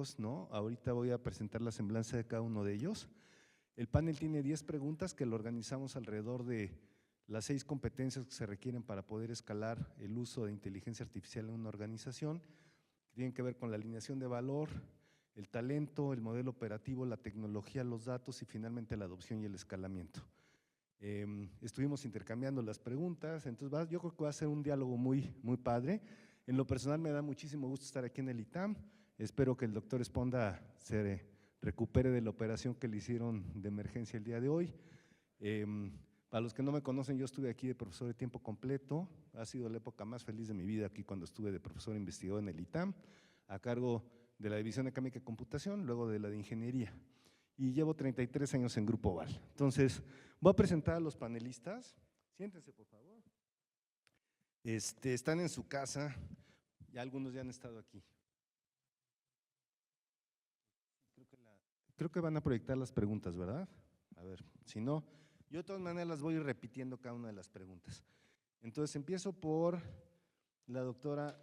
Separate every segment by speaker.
Speaker 1: científicos, ¿no? Ahorita voy a presentar la semblanza de cada uno de ellos. El panel tiene 10 preguntas que lo organizamos alrededor de las 6 competencias que se requieren para poder escalar el uso de inteligencia artificial en una organización, que tienen que ver con la alineación de valor, el talento, el modelo operativo, la tecnología, los datos y finalmente la adopción y el escalamiento. Estuvimos intercambiando las preguntas, entonces yo creo que va a ser un diálogo muy padre. En lo personal me da muchísimo gusto estar aquí en el ITAM, espero que el doctor Esponda se recupere de la operación que le hicieron de emergencia el día de hoy. Para los que no me conocen, yo estuve aquí de profesor de tiempo completo, ha sido la época más feliz de mi vida aquí cuando estuve de profesor investigador en el ITAM, a cargo de la División de Química y Computación, luego de la de Ingeniería. Y llevo 33 años en Grupo Val. Entonces, voy a presentar a los panelistas. Siéntense, por favor. Están en su casa, ya algunos ya han estado aquí. Creo que van a proyectar las preguntas, ¿verdad? A ver, si no, yo de todas maneras las voy a ir repitiendo cada una de las preguntas. Entonces, empiezo por la doctora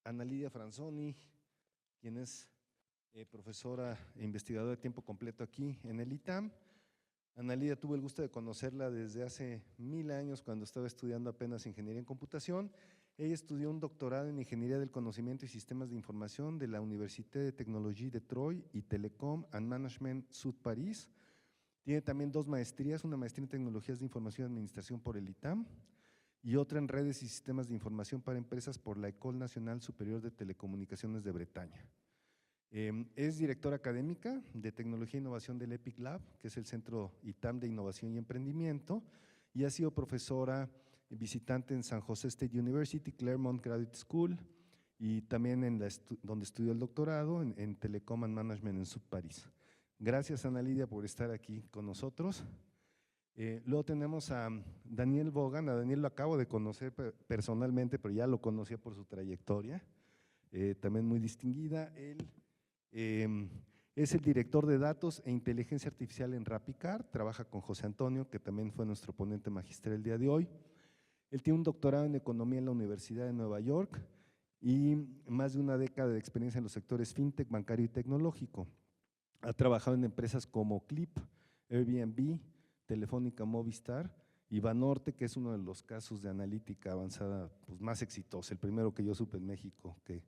Speaker 1: Ana Lidia Franzoni, quien es profesora e investigadora de tiempo completo aquí en el ITAM. Ana Lidia, tuve el gusto de conocerla desde hace 1000 años cuando estaba estudiando apenas Ingeniería en Computación. Ella estudió un doctorado en Ingeniería del Conocimiento y Sistemas de Información de la Université de Technologie de Troyes y Telecom and Management Sud París. Tiene también 2 maestrías, una maestría en Tecnologías de Información y Administración por el ITAM y otra en Redes y Sistemas de Información para Empresas por la École Nationale Supérieure de Telecomunicaciones de Bretaña. Es directora académica de Tecnología e Innovación del EPIC Lab, que es el Centro ITAM de Innovación y Emprendimiento, y ha sido profesora visitante en San José State University, Claremont Graduate School, y también donde estudió el doctorado en Telecom and Management en Sud París. Gracias, Ana Lidia, por estar aquí con nosotros. Luego tenemos a Daniel Bogan. A Daniel lo acabo de conocer personalmente, pero ya lo conocía por su trayectoria, también muy distinguida. Él es el director de datos e inteligencia artificial en Rapicard, trabaja con José Antonio, que también fue nuestro ponente magistral el día de hoy. Él tiene un doctorado en economía en la Universidad de Nueva York y más de una década de experiencia en los sectores fintech, bancario y tecnológico. Ha trabajado en empresas como Clip, Airbnb, Telefónica Movistar y Banorte, que es uno de los casos de analítica avanzada pues, más exitosos, el primero que yo supe en México, que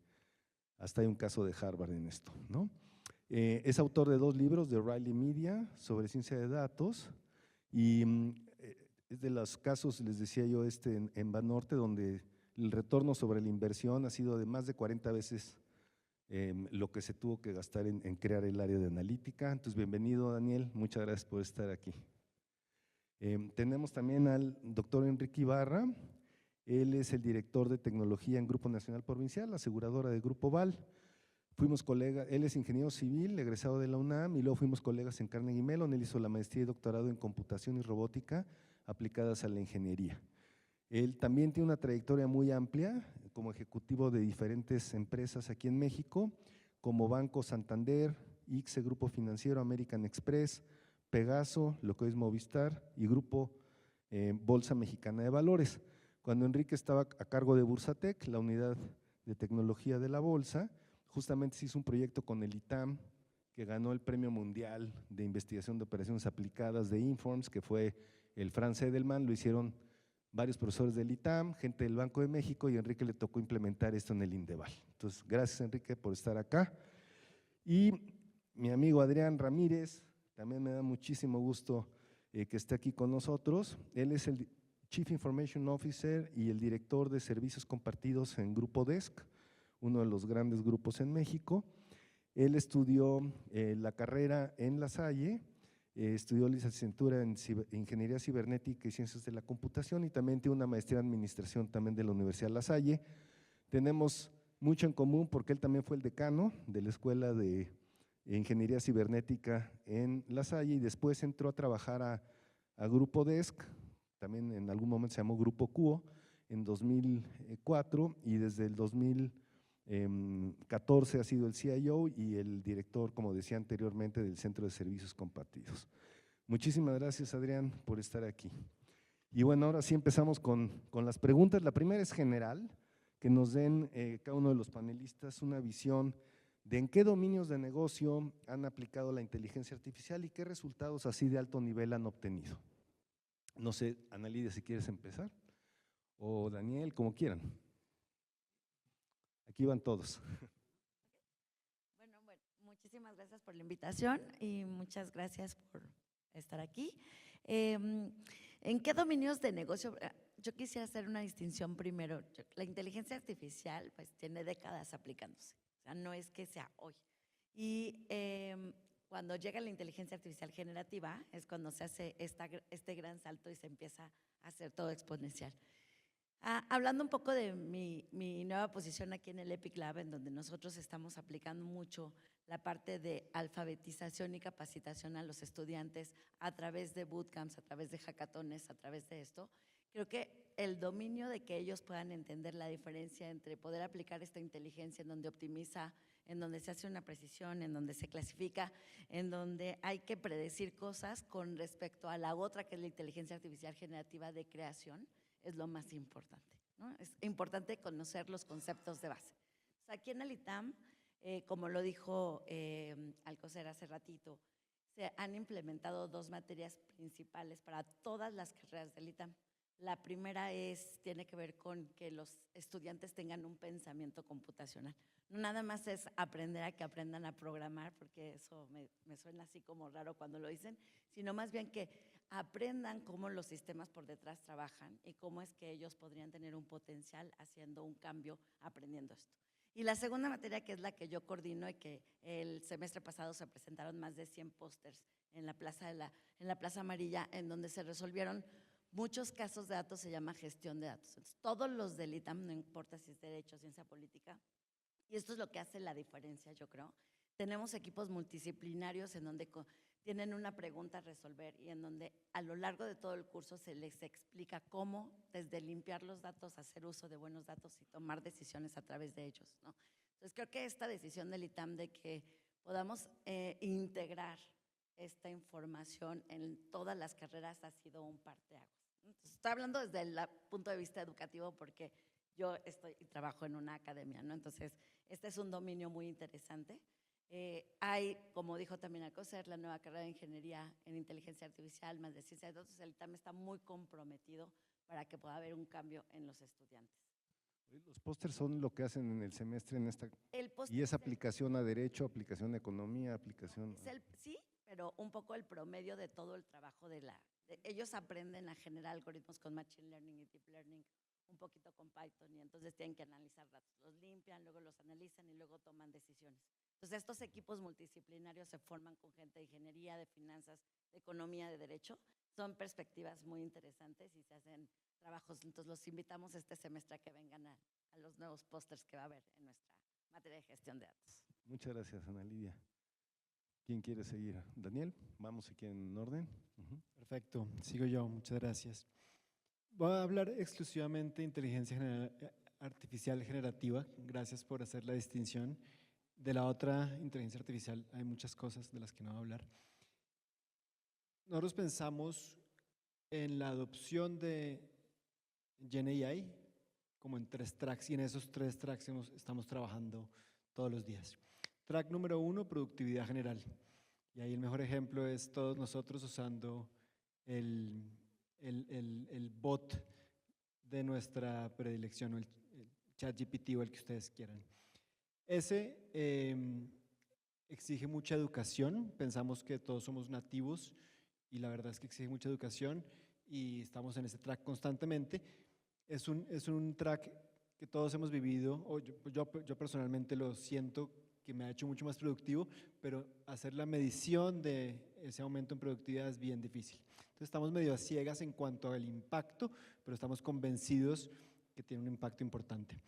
Speaker 1: hasta hay un caso de Harvard en esto, ¿no? Es autor de 2 libros de Riley Media sobre ciencia de datos y es de los casos, les decía yo, en Banorte, donde el retorno sobre la inversión ha sido de más de 40 veces lo que se tuvo que gastar en crear el área de analítica. Entonces, bienvenido, Daniel, muchas gracias por estar aquí. Tenemos también al doctor Enrique Ibarra. Él es el director de tecnología en Grupo Nacional Provincial, la aseguradora de Grupo Val. Fuimos colegas, él es ingeniero civil, egresado de la UNAM, y luego fuimos colegas en Carnegie Mellon. Él hizo la maestría y doctorado en computación y robótica aplicadas a la ingeniería. Él también tiene una trayectoria muy amplia como ejecutivo de diferentes empresas aquí en México, como Banco Santander, ICSE Grupo Financiero, American Express, Pegaso, lo que hoy es Movistar, y Grupo Bolsa Mexicana de Valores. Cuando Enrique estaba a cargo de Bursatec, la unidad de tecnología de la bolsa, justamente se hizo un proyecto con el ITAM que ganó el Premio Mundial de Investigación de Operaciones Aplicadas de Informs, que fue el Franz Edelman. Lo hicieron varios profesores del ITAM, gente del Banco de México, y a Enrique le tocó implementar esto en el Indeval. Entonces, gracias, Enrique, por estar acá. Y mi amigo Adrián Ramírez, también me da muchísimo gusto que esté aquí con nosotros. Él es el Chief Information Officer y el director de servicios compartidos en Grupo Desk, uno de los grandes grupos en México. Él estudió la carrera en La Salle, estudió licenciatura en Ingeniería Cibernética y Ciencias de la Computación y también tiene una maestría en Administración también de la Universidad La Salle. Tenemos mucho en común porque él también fue el decano de la Escuela de Ingeniería Cibernética en La Salle y después entró a trabajar a Grupo Desk, también en algún momento se llamó Grupo Cuo, en 2004, y desde el 2014 ha sido el CIO y el director, como decía anteriormente, del Centro de Servicios Compartidos. Muchísimas gracias, Adrián, por estar aquí. Y bueno, ahora sí empezamos con las preguntas. La primera es general, que nos den cada uno de los panelistas una visión de en qué dominios de negocio han aplicado la inteligencia artificial y qué resultados así de alto nivel han obtenido. No sé, Ana Lidia, si quieres empezar, o Daniel, como quieran. Aquí van todos.
Speaker 2: Bueno, muchísimas gracias por la invitación y muchas gracias por estar aquí. ¿En qué dominios de negocio? Yo quisiera hacer una distinción primero. La inteligencia artificial pues tiene décadas aplicándose, o sea, no es que sea hoy. Y cuando llega la inteligencia artificial generativa es cuando se hace este gran salto y se empieza a hacer todo exponencial. Hablando un poco de mi nueva posición aquí en el Epic Lab, en donde nosotros estamos aplicando mucho la parte de alfabetización y capacitación a los estudiantes a través de bootcamps, a través de hackatones, a través de esto, creo que el dominio de que ellos puedan entender la diferencia entre poder aplicar esta inteligencia en donde optimiza, en donde se hace una precisión, en donde se clasifica, en donde hay que predecir cosas con respecto a la otra que es la inteligencia artificial generativa de creación, es lo más importante, ¿no? Es importante conocer los conceptos de base. O sea, aquí en el ITAM, como lo dijo Alcocer hace ratito, se han implementado 2 materias principales para todas las carreras del ITAM. La primera tiene que ver con que los estudiantes tengan un pensamiento computacional. No nada más es aprender a que aprendan a programar, porque eso me suena así como raro cuando lo dicen, sino más bien que aprendan cómo los sistemas por detrás trabajan y cómo es que ellos podrían tener un potencial haciendo un cambio aprendiendo esto. Y la segunda materia, que es la que yo coordino y que el semestre pasado se presentaron más de 100 pósters en la Plaza Amarilla, en donde se resolvieron muchos casos de datos, se llama gestión de datos. Entonces, todos los del ITAM, no importa si es derecho, ciencia política, y esto es lo que hace la diferencia, yo creo. Tenemos equipos multidisciplinarios en donde tienen una pregunta a resolver y en donde a lo largo de todo el curso se les explica cómo, desde limpiar los datos, hacer uso de buenos datos y tomar decisiones a través de ellos, ¿no? Entonces, creo que esta decisión del ITAM de que podamos integrar esta información en todas las carreras ha sido un parteaguas. Entonces, estoy hablando desde el punto de vista educativo porque yo trabajo en una academia, ¿no? Entonces, este es un dominio muy interesante. Hay, como dijo también Alcocer, la nueva carrera de ingeniería en inteligencia artificial, más de ciencia de datos. El ITAM está muy comprometido para que pueda haber un cambio en los estudiantes.
Speaker 1: Los pósters son lo que hacen en el semestre en esta, y es aplicación a derecho, aplicación a economía, aplicación…
Speaker 2: Sí, pero un poco el promedio de todo el trabajo ellos aprenden a generar algoritmos con Machine Learning y Deep Learning, un poquito con Python, y entonces tienen que analizar datos. Los limpian, luego los analizan y luego toman decisiones. Entonces, estos equipos multidisciplinarios se forman con gente de ingeniería, de finanzas, de economía, de derecho. Son perspectivas muy interesantes y se hacen trabajos. Entonces, los invitamos este semestre a que vengan a los nuevos pósters que va a haber en nuestra materia de gestión de datos.
Speaker 1: Muchas gracias, Ana Lidia. ¿Quién quiere seguir? Daniel, vamos aquí en orden.
Speaker 3: Perfecto, sigo yo, muchas gracias. Voy a hablar exclusivamente de inteligencia artificial generativa, gracias por hacer la distinción. De la otra inteligencia artificial hay muchas cosas de las que no voy a hablar. Nosotros pensamos en la adopción de GenAI como en 3 tracks, y en esos 3 tracks estamos trabajando todos los días. Track número 1, productividad general. Y ahí el mejor ejemplo es todos nosotros usando el bot de nuestra predilección, o el ChatGPT o el que ustedes quieran. Ese exige mucha educación, pensamos que todos somos nativos y la verdad es que exige mucha educación y estamos en ese track constantemente. Es un track que todos hemos vivido, o yo personalmente lo siento que me ha hecho mucho más productivo, pero hacer la medición de ese aumento en productividad es bien difícil. Entonces estamos medio a ciegas en cuanto al impacto, pero estamos convencidos que tiene un impacto importante.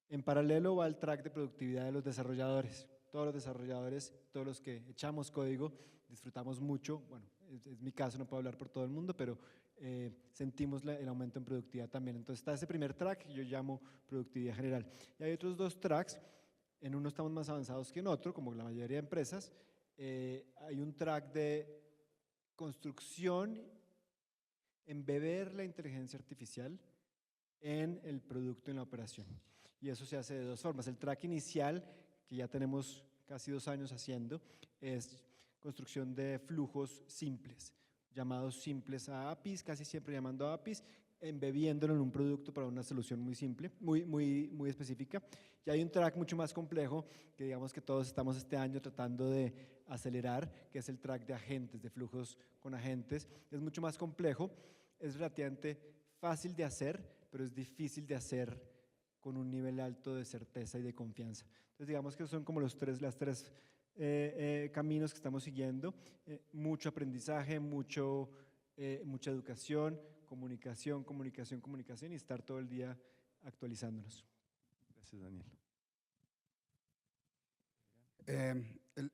Speaker 3: En paralelo va el track de productividad de los desarrolladores. Todos los desarrolladores, todos los que echamos código, disfrutamos mucho, bueno, es mi caso, no puedo hablar por todo el mundo, pero sentimos el aumento en productividad también. Entonces está ese primer track que yo llamo productividad general. Y hay otros 2 tracks, en uno estamos más avanzados que en otro, como la mayoría de empresas. Hay un track de construcción, embeber la inteligencia artificial en el producto, en la operación. Y eso se hace de 2 formas. El track inicial, que ya tenemos casi 2 años haciendo es construcción de flujos simples, llamados simples a APIs, casi siempre llamando a APIs, embebiéndolo en un producto para una solución muy simple, muy específica. Y hay un track mucho más complejo que digamos que todos estamos este año tratando de acelerar, que es el track de agentes, de flujos con agentes. Es mucho más complejo, es relativamente fácil de hacer, pero es difícil de hacer con un nivel alto de certeza y de confianza. Entonces digamos que son como las tres caminos que estamos siguiendo, mucho aprendizaje, mucha educación, comunicación y estar todo el día actualizándonos.
Speaker 1: Gracias, Daniel.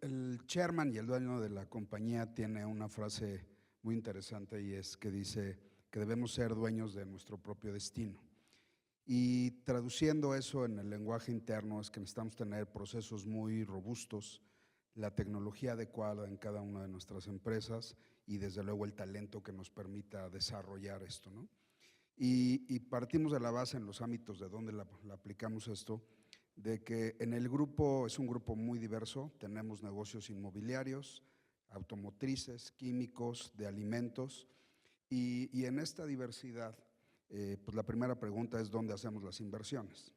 Speaker 4: El chairman y el dueño de la compañía tiene una frase muy interesante y es que dice que debemos ser dueños de nuestro propio destino. Y traduciendo eso en el lenguaje interno es que necesitamos tener procesos muy robustos, la tecnología adecuada en cada una de nuestras empresas y desde luego el talento que nos permita desarrollar esto, ¿no? Y partimos de la base en los ámbitos de donde la aplicamos esto, de que en el grupo es un grupo muy diverso, tenemos negocios inmobiliarios, automotrices, químicos, de alimentos, y en esta diversidad, pues la primera pregunta es ¿dónde hacemos las inversiones?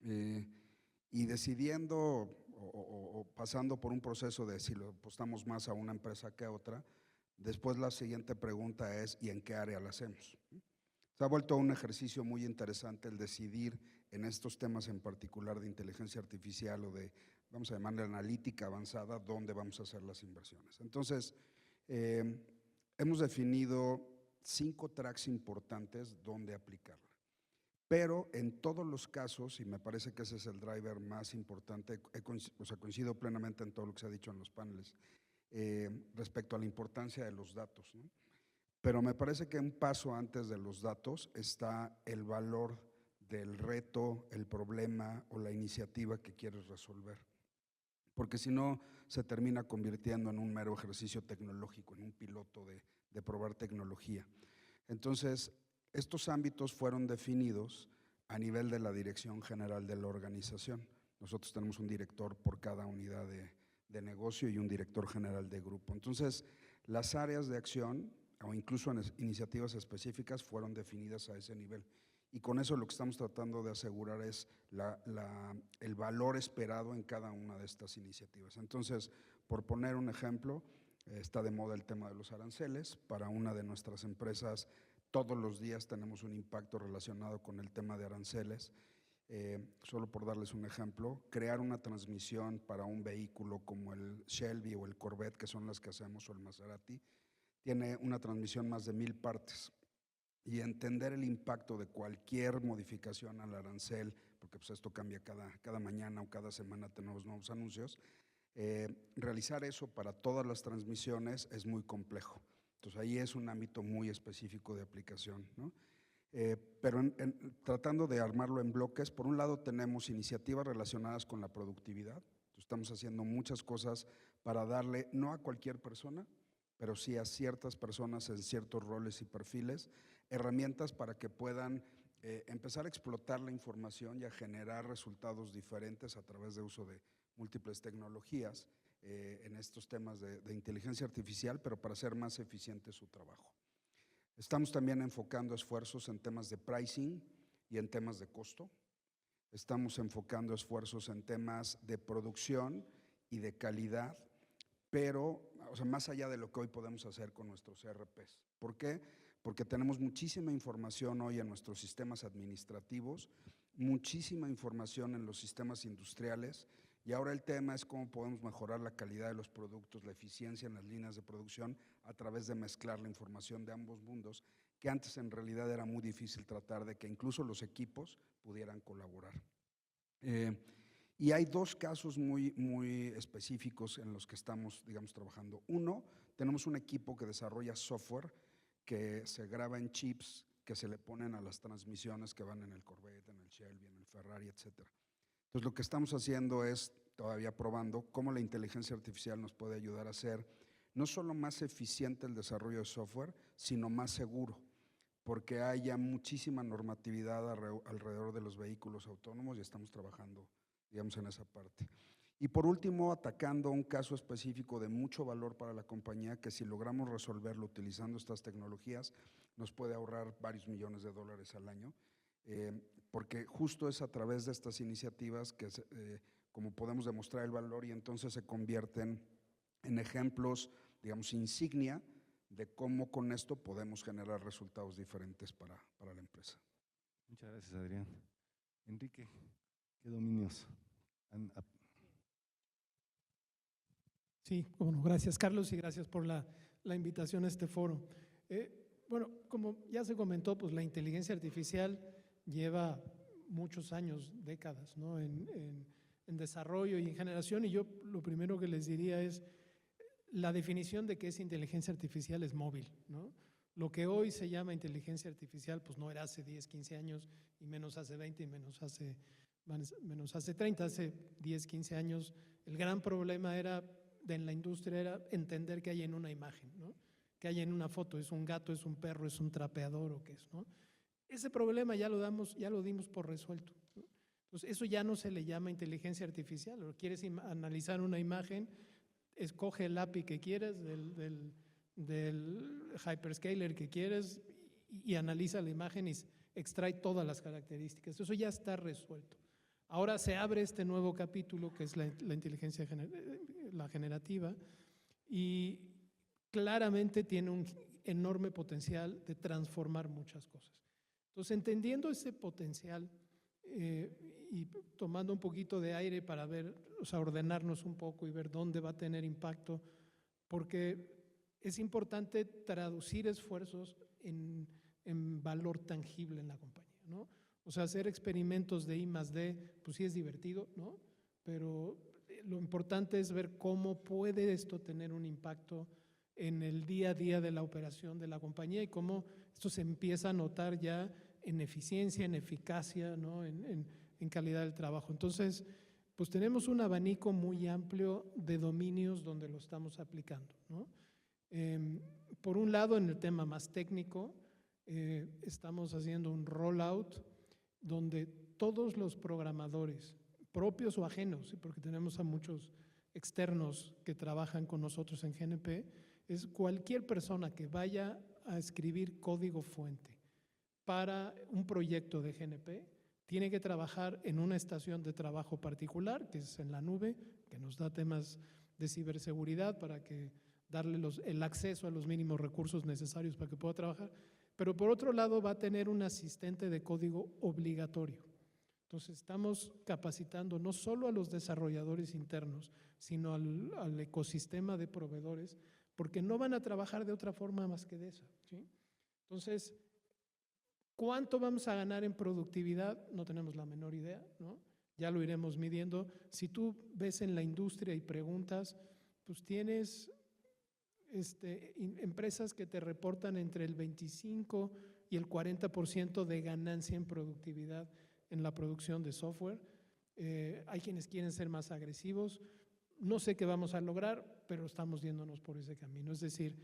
Speaker 4: Y decidiendo o pasando por un proceso de si lo apostamos más a una empresa que a otra, después la siguiente pregunta es ¿y en qué área la hacemos? Se ha vuelto un ejercicio muy interesante el decidir en estos temas en particular de inteligencia artificial o de, vamos a llamarle analítica avanzada, dónde vamos a hacer las inversiones. Entonces, hemos definido 5 tracks importantes donde aplicarla. Pero en todos los casos, y me parece que ese es el driver más importante, coincido plenamente en todo lo que se ha dicho en los paneles, respecto a la importancia de los datos, ¿no? Pero me parece que un paso antes de los datos está el valor del reto, el problema o la iniciativa que quieres resolver. Porque si no, se termina convirtiendo en un mero ejercicio tecnológico, en un piloto de probar tecnología. Entonces, estos ámbitos fueron definidos a nivel de la dirección general de la organización. Nosotros tenemos un director por cada unidad de negocio y un director general de grupo. Entonces, las áreas de acción o incluso en iniciativas específicas fueron definidas a ese nivel. Y con eso lo que estamos tratando de asegurar es el valor esperado en cada una de estas iniciativas. Entonces, por poner un ejemplo, está de moda el tema de los aranceles. Para una de nuestras empresas, todos los días tenemos un impacto relacionado con el tema de aranceles. Solo por darles un ejemplo, crear una transmisión para un vehículo como el Shelby o el Corvette, que son las que hacemos, o el Maserati, tiene una transmisión más de 1000 partes. Y entender el impacto de cualquier modificación al arancel, porque pues esto cambia cada mañana o cada semana tenemos nuevos anuncios, realizar eso para todas las transmisiones es muy complejo. Entonces ahí es un ámbito muy específico de aplicación, ¿no? Pero tratando de armarlo en bloques, por un lado tenemos iniciativas relacionadas con la productividad. Estamos haciendo muchas cosas para darle, no a cualquier persona, pero sí a ciertas personas en ciertos roles y perfiles, herramientas para que puedan empezar a explotar la información y a generar resultados diferentes a través de uso de múltiples tecnologías en estos temas de inteligencia artificial, pero para hacer más eficiente su trabajo. Estamos también enfocando esfuerzos en temas de pricing y en temas de costo. Estamos enfocando esfuerzos en temas de producción y de calidad, pero más allá de lo que hoy podemos hacer con nuestros ERPs. ¿Por qué? Porque tenemos muchísima información hoy en nuestros sistemas administrativos, muchísima información en los sistemas industriales, y ahora el tema es cómo podemos mejorar la calidad de los productos, la eficiencia en las líneas de producción a través de mezclar la información de ambos mundos, que antes en realidad era muy difícil tratar de que incluso los equipos pudieran colaborar. Y hay 2 casos muy específicos en los que estamos, digamos, trabajando. Uno, tenemos un equipo que desarrolla software que se graba en chips que se le ponen a las transmisiones que van en el Corvette, en el Shelby, en el Ferrari, etc. Entonces, lo que estamos haciendo es todavía probando cómo la inteligencia artificial nos puede ayudar a hacer no solo más eficiente el desarrollo de software, sino más seguro, porque hay ya muchísima normatividad alrededor de los vehículos autónomos y estamos trabajando, digamos, en esa parte. Y por último, atacando un caso específico de mucho valor para la compañía, que si logramos resolverlo utilizando estas tecnologías, nos puede ahorrar varios millones de dólares al año, porque justo es a través de estas iniciativas que como podemos demostrar el valor y entonces se convierten en ejemplos, digamos, insignia de cómo con esto podemos generar resultados diferentes para la empresa.
Speaker 1: Muchas gracias, Adrián. Enrique, ¿qué dominios
Speaker 5: Sí, bueno, gracias Carlos y gracias por la invitación a este foro. Bueno, como ya se comentó, pues la inteligencia artificial lleva muchos años, décadas, ¿no? en desarrollo y en generación, y yo lo primero que les diría es la definición de qué es inteligencia artificial es móvil, ¿no? Lo que hoy se llama inteligencia artificial, pues no era hace 10, 15 años, y menos hace 20, y menos hace 30, hace 10, 15 años. El gran problema en la industria era entender qué hay en una imagen, ¿no? Qué hay en una foto, ¿es un gato, es un perro, es un trapeador o qué es, ¿no? Ese problema ya lo dimos por resuelto, ¿no? Entonces, eso ya no se le llama inteligencia artificial. O quieres analizar una imagen, escoge el API que quieras del hyperscaler que quieres y analiza la imagen y extrae todas las características. Eso ya está resuelto. Ahora se abre este nuevo capítulo que es la inteligencia generativa, y claramente tiene un enorme potencial de transformar muchas cosas. Entonces, entendiendo ese potencial y tomando un poquito de aire para ver, o sea, ordenarnos un poco y ver dónde va a tener impacto, porque es importante traducir esfuerzos en valor tangible en la compañía, ¿no? O sea, hacer experimentos de I+D, pues sí es divertido, ¿no? Pero lo importante es ver cómo puede esto tener un impacto en el día a día de la operación de la compañía y cómo esto se empieza a notar ya en eficiencia, en eficacia, ¿no? en calidad del trabajo. Entonces, pues tenemos un abanico muy amplio de dominios donde lo estamos aplicando, ¿no? Por un lado, en el tema más técnico, estamos haciendo un rollout donde todos los programadores, propios o ajenos, porque tenemos a muchos externos que trabajan con nosotros en GNP, es cualquier persona que vaya a escribir código fuente para un proyecto de GNP, tiene que trabajar en una estación de trabajo particular, que es en la nube, que nos da temas de ciberseguridad para que darle el acceso a los mínimos recursos necesarios para que pueda trabajar. Pero por otro lado va a tener un asistente de código obligatorio. Entonces estamos capacitando no solo a los desarrolladores internos, sino al ecosistema de proveedores, porque no van a trabajar de otra forma más que de esa, ¿sí? Entonces, ¿cuánto vamos a ganar en productividad? No tenemos la menor idea, ¿no? Ya lo iremos midiendo. Si tú ves en la industria y preguntas, pues tienes empresas que te reportan entre el 25 y el 40% de ganancia en productividad en la producción de software. Hay quienes quieren ser más agresivos. No sé qué vamos a lograr, pero estamos yéndonos por ese camino. Es decir,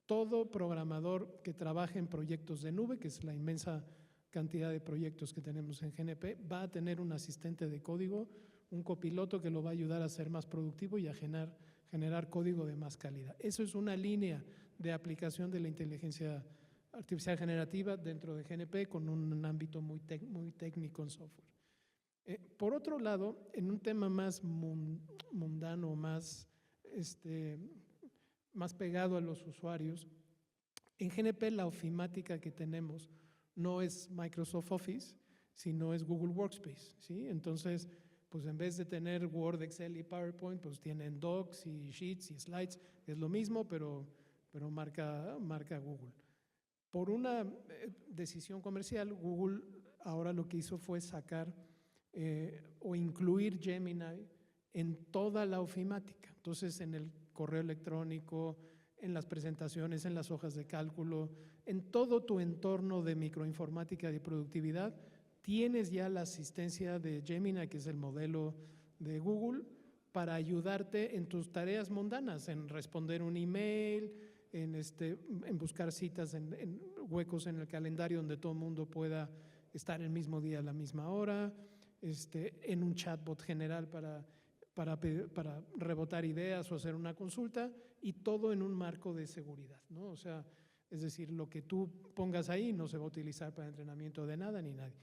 Speaker 5: todo programador que trabaje en proyectos de nube, que es la inmensa cantidad de proyectos que tenemos en GNP, va a tener un asistente de código, un copiloto que lo va a ayudar a ser más productivo y a generar código de más calidad. Eso es una línea de aplicación de la inteligencia artificial generativa dentro de GNP con un ámbito muy técnico en software. Por otro lado, en un tema más mundano, más pegado a los usuarios, en GNP la ofimática que tenemos no es Microsoft Office, sino es Google Workspace, ¿sí? Entonces, pues en vez de tener Word, Excel y PowerPoint, pues tienen Docs y Sheets y Slides, es lo mismo, pero marca Google. Por una decisión comercial, Google ahora lo que hizo fue sacar o incluir Gemini en toda la ofimática. Entonces, en el correo electrónico, en las presentaciones, en las hojas de cálculo, en todo tu entorno de microinformática y productividad, tienes ya la asistencia de Gemini, que es el modelo de Google, para ayudarte en tus tareas mundanas, en responder un email, en buscar citas en huecos en el calendario donde todo el mundo pueda estar el mismo día a la misma hora, en un chatbot general para para rebotar ideas o hacer una consulta, y todo en un marco de seguridad, ¿no? O sea, es decir, lo que tú pongas ahí no se va a utilizar para entrenamiento de nada ni nadie.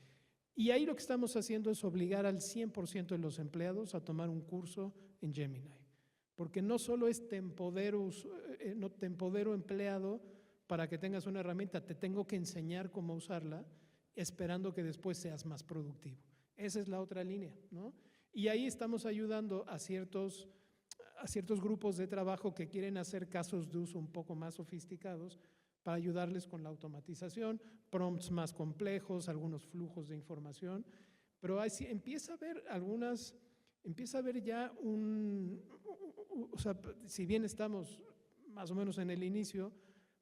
Speaker 5: Y ahí lo que estamos haciendo es obligar al 100% de los empleados a tomar un curso en Gemini, porque no solo es te empodero empleado para que tengas una herramienta, te tengo que enseñar cómo usarla, esperando que después seas más productivo. Esa es la otra línea, ¿no? Y ahí estamos ayudando a ciertos grupos de trabajo que quieren hacer casos de uso un poco más sofisticados para ayudarles con la automatización, prompts más complejos, algunos flujos de información, pero ahí sí empieza a haber ya o sea, si bien estamos más o menos en el inicio,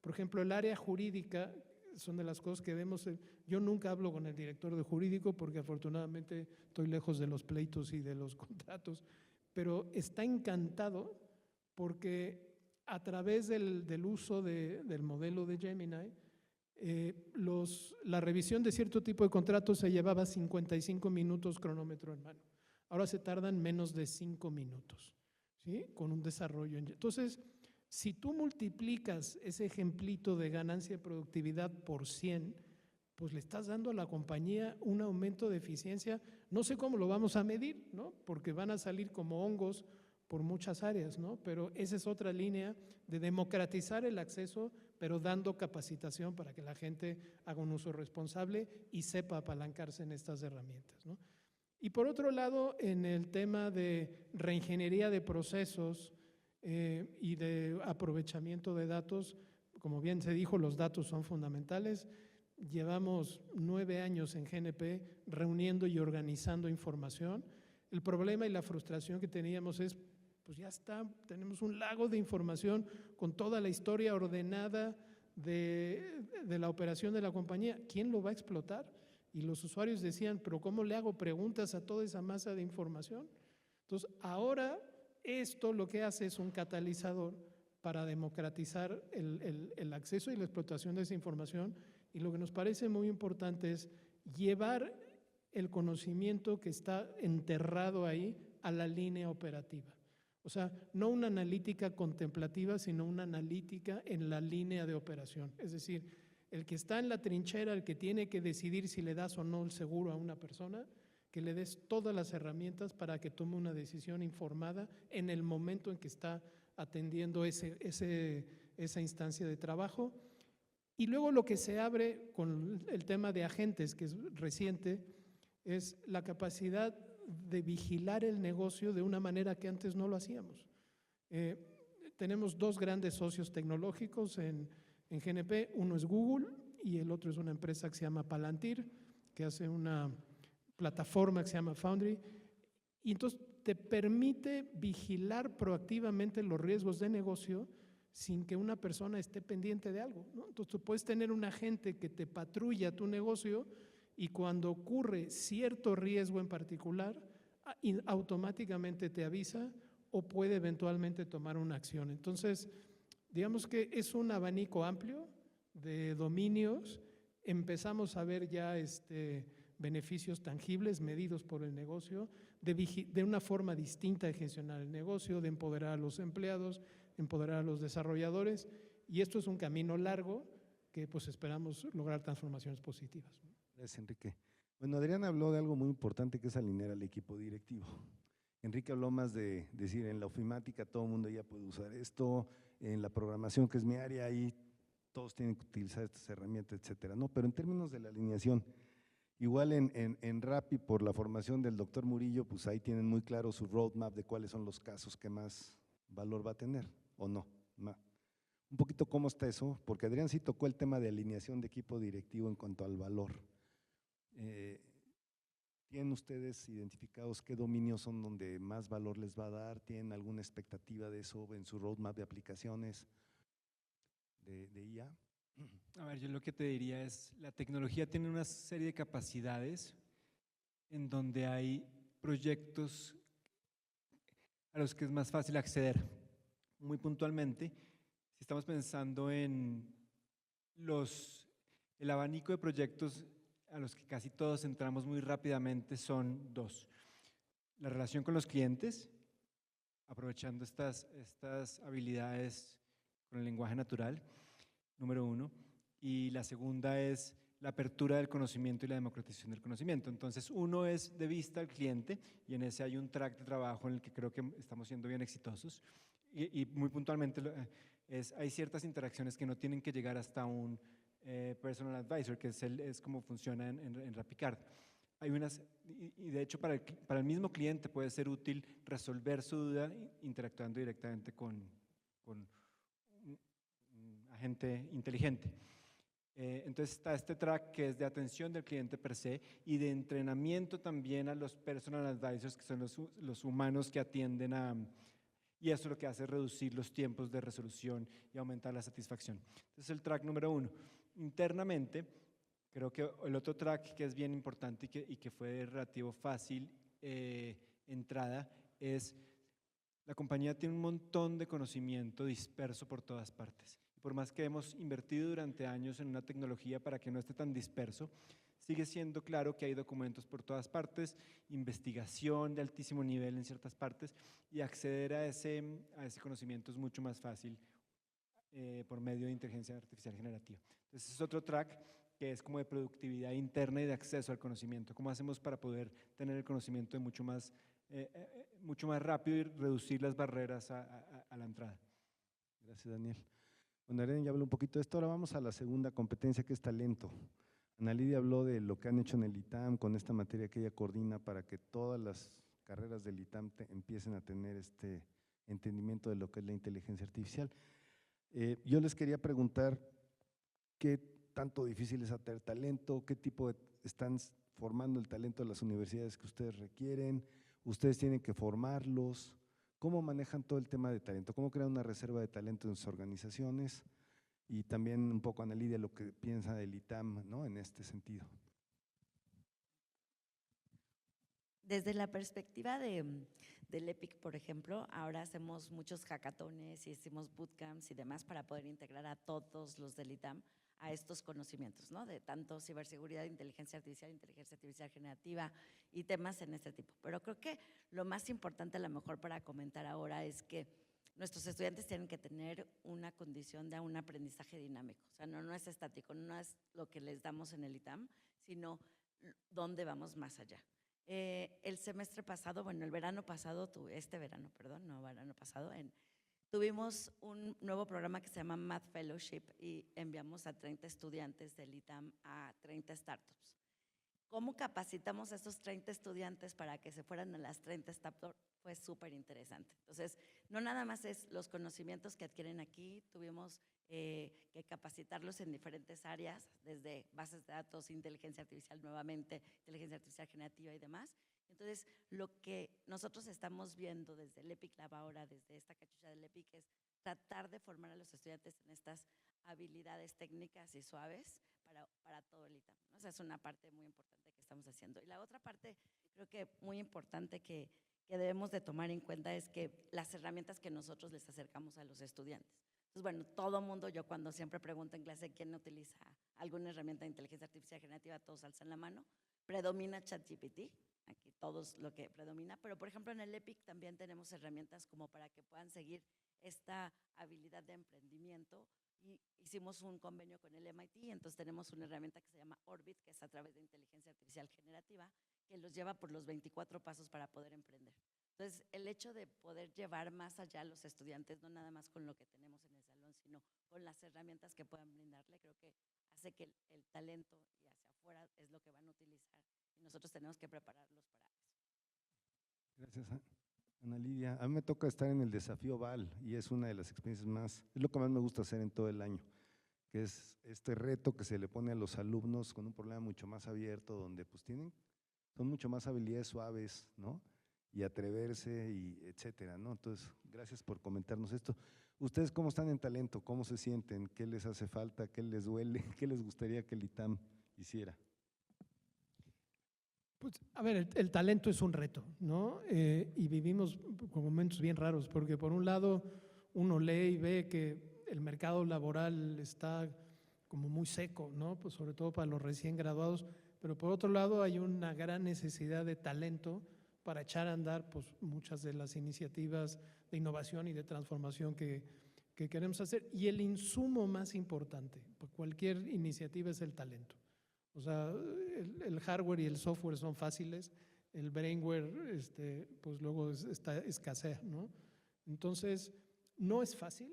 Speaker 5: por ejemplo, el área jurídica son de las cosas que vemos. Yo nunca hablo con el director de jurídico porque afortunadamente estoy lejos de los pleitos y de los contratos, pero está encantado porque a través del uso del modelo de Gemini, la revisión de cierto tipo de contratos se llevaba 55 minutos cronómetro en mano. Ahora se tardan menos de 5 minutos, ¿sí? Con un desarrollo. Entonces, si tú multiplicas ese ejemplito de ganancia de productividad por 100, pues le estás dando a la compañía un aumento de eficiencia. No sé cómo lo vamos a medir, ¿no? Porque van a salir como hongos por muchas áreas, ¿no? Pero esa es otra línea de democratizar el acceso, pero dando capacitación para que la gente haga un uso responsable y sepa apalancarse en estas herramientas, ¿no? Y por otro lado, en el tema de reingeniería de procesos y de aprovechamiento de datos, como bien se dijo, los datos son fundamentales. Llevamos 9 años en GNP reuniendo y organizando información. El problema y la frustración que teníamos es, pues ya está, tenemos un lago de información con toda la historia ordenada de la operación de la compañía. ¿Quién lo va a explotar? Y los usuarios decían, pero ¿cómo le hago preguntas a toda esa masa de información? Entonces, ahora esto lo que hace es un catalizador para democratizar el acceso y la explotación de esa información, y lo que nos parece muy importante es llevar el conocimiento que está enterrado ahí a la línea operativa. O sea, no una analítica contemplativa, sino una analítica en la línea de operación. Es decir, el que está en la trinchera, el que tiene que decidir si le das o no el seguro a una persona, que le des todas las herramientas para que tome una decisión informada en el momento en que está atendiendo esa instancia de trabajo. Y luego lo que se abre con el tema de agentes, que es reciente, es la capacidad de vigilar el negocio de una manera que antes no lo hacíamos. Tenemos 2 grandes socios tecnológicos en GNP, uno es Google y el otro es una empresa que se llama Palantir, que hace una plataforma que se llama Foundry, y entonces te permite vigilar proactivamente los riesgos de negocio sin que una persona esté pendiente de algo, ¿no? Entonces tú puedes tener un agente que te patrulla tu negocio y cuando ocurre cierto riesgo en particular, automáticamente te avisa o puede eventualmente tomar una acción. Entonces, digamos que es un abanico amplio de dominios. Empezamos a ver ya beneficios tangibles medidos por el negocio, de una forma distinta de gestionar el negocio, de empoderar a los empleados, empoderar a los desarrolladores, y esto es un camino largo que pues esperamos lograr transformaciones positivas.
Speaker 1: Gracias, Enrique. Bueno, Adrián habló de algo muy importante que es alinear al equipo directivo. Enrique habló más de decir, en la ofimática todo el mundo ya puede usar esto, en la programación, que es mi área, ahí todos tienen que utilizar estas herramientas, etcétera, ¿no? Pero en términos de la alineación, igual en Rappi, por la formación del doctor Murillo, pues ahí tienen muy claro su roadmap de cuáles son los casos que más valor va a tener, ¿o no? Un poquito cómo está eso, porque Adrián sí tocó el tema de alineación de equipo directivo en cuanto al valor. ¿Tienen ustedes identificados qué dominios son donde más valor les va a dar? ¿Tienen alguna expectativa de eso en su roadmap de aplicaciones de IA?
Speaker 3: A ver, yo lo que te diría es, la tecnología tiene una serie de capacidades en donde hay proyectos a los que es más fácil acceder. Muy puntualmente, si estamos pensando en el abanico de proyectos a los que casi todos entramos muy rápidamente, son 2. La relación con los clientes, aprovechando estas habilidades con el lenguaje natural, número uno. Y la segunda es la apertura del conocimiento y la democratización del conocimiento. Entonces, uno es de vista al cliente, y en ese hay un track de trabajo en el que creo que estamos siendo bien exitosos. Y muy puntualmente, hay ciertas interacciones que no tienen que llegar hasta un personal advisor, que es como funciona en Rapicard. Hay unas, y de hecho para el mismo cliente puede ser útil resolver su duda interactuando directamente con un agente inteligente. Entonces está este track que es de atención del cliente per se y de entrenamiento también a los personal advisors, que son los humanos que atienden y eso lo que hace es reducir los tiempos de resolución y aumentar la satisfacción. Entonces el track número uno. Internamente, creo que el otro track que es bien importante y que fue de relativo fácil entrada es la compañía tiene un montón de conocimiento disperso por todas partes. Por más que hemos invertido durante años en una tecnología para que no esté tan disperso, sigue siendo claro que hay documentos por todas partes, investigación de altísimo nivel en ciertas partes, y acceder a ese conocimiento es mucho más fácil por medio de inteligencia artificial generativa. Entonces es otro track que es como de productividad interna y de acceso al conocimiento. ¿Cómo hacemos para poder tener el conocimiento mucho más rápido y reducir las barreras a la entrada?
Speaker 1: Gracias, Daniel. Bueno, Irene ya habló un poquito de esto, ahora vamos a la segunda competencia, que es talento. Ana Lidia habló de lo que han hecho en el ITAM con esta materia que ella coordina para que todas las carreras del ITAM empiecen a tener este entendimiento de lo que es la inteligencia artificial. Yo les quería preguntar qué tanto difícil es atraer talento, qué tipo están formando el talento de las universidades que ustedes requieren, ustedes tienen que formarlos. ¿Cómo manejan todo el tema de talento? ¿Cómo crean una reserva de talento en sus organizaciones? Y también un poco, Ana Lidia, lo que piensa del ITAM, ¿no?, en este sentido.
Speaker 2: Desde la perspectiva del EPIC, por ejemplo, ahora hacemos muchos hackatones y hicimos bootcamps y demás para poder integrar a todos los del ITAM a estos conocimientos, ¿no?, de tanto ciberseguridad, inteligencia artificial generativa y temas en este tipo. Pero creo que lo más importante a lo mejor para comentar ahora es que nuestros estudiantes tienen que tener una condición de un aprendizaje dinámico. O sea, no es estático, no es lo que les damos en el ITAM, sino dónde vamos más allá. El semestre pasado, bueno, el verano pasado, tuvimos un nuevo programa que se llama Math Fellowship y enviamos a 30 estudiantes del ITAM a 30 startups. ¿Cómo capacitamos a esos 30 estudiantes para que se fueran a las 30 startups? Fue súper interesante. Entonces, no nada más es los conocimientos que adquieren aquí, tuvimos que capacitarlos en diferentes áreas, desde bases de datos, inteligencia artificial nuevamente, inteligencia artificial generativa y demás. Entonces, lo que nosotros estamos viendo desde el EPIC Lab ahora, desde esta cachucha del EPIC, es tratar de formar a los estudiantes en estas habilidades técnicas y suaves para todo el ITAM, ¿no? O sea, es una parte muy importante que estamos haciendo. Y la otra parte, creo que muy importante que debemos de tomar en cuenta es que las herramientas que nosotros les acercamos a los estudiantes. Entonces, bueno, todo mundo, yo cuando siempre pregunto en clase quién utiliza alguna herramienta de inteligencia artificial generativa, todos alzan la mano. Predomina ChatGPT, aquí todos lo que predomina, pero por ejemplo en el EPIC también tenemos herramientas como para que puedan seguir esta habilidad de emprendimiento. Y hicimos un convenio con el MIT, entonces tenemos una herramienta que se llama Orbit, que es a través de inteligencia artificial generativa, que los lleva por los 24 pasos para poder emprender. Entonces, el hecho de poder llevar más allá a los estudiantes, no nada más con lo que tenemos en el salón, sino con las herramientas que puedan brindarle, creo que hace que el talento y hacia afuera es lo que van a utilizar y nosotros tenemos que prepararlos para eso.
Speaker 1: Gracias, Ana Lidia. A mí me toca estar en el desafío VAL y es una de las experiencias es lo que más me gusta hacer en todo el año, que es este reto que se le pone a los alumnos con un problema mucho más abierto, donde pues son mucho más habilidades suaves, ¿no?, y atreverse y etcétera, ¿no? Entonces, gracias por comentarnos esto. ¿Ustedes cómo están en talento? ¿Cómo se sienten? ¿Qué les hace falta? ¿Qué les duele? ¿Qué les gustaría que el ITAM hiciera?
Speaker 5: Pues, a ver, el talento es un reto, ¿no? Y vivimos con momentos bien raros, porque por un lado uno lee y ve que el mercado laboral está como muy seco, ¿no? Pues sobre todo para los recién graduados, pero por otro lado hay una gran necesidad de talento para echar a andar pues, muchas de las iniciativas de innovación y de transformación que queremos hacer. Y el insumo más importante por cualquier iniciativa es el talento. O sea, el hardware y el software son fáciles, el brainware pues luego escasea, ¿no? Entonces, no es fácil.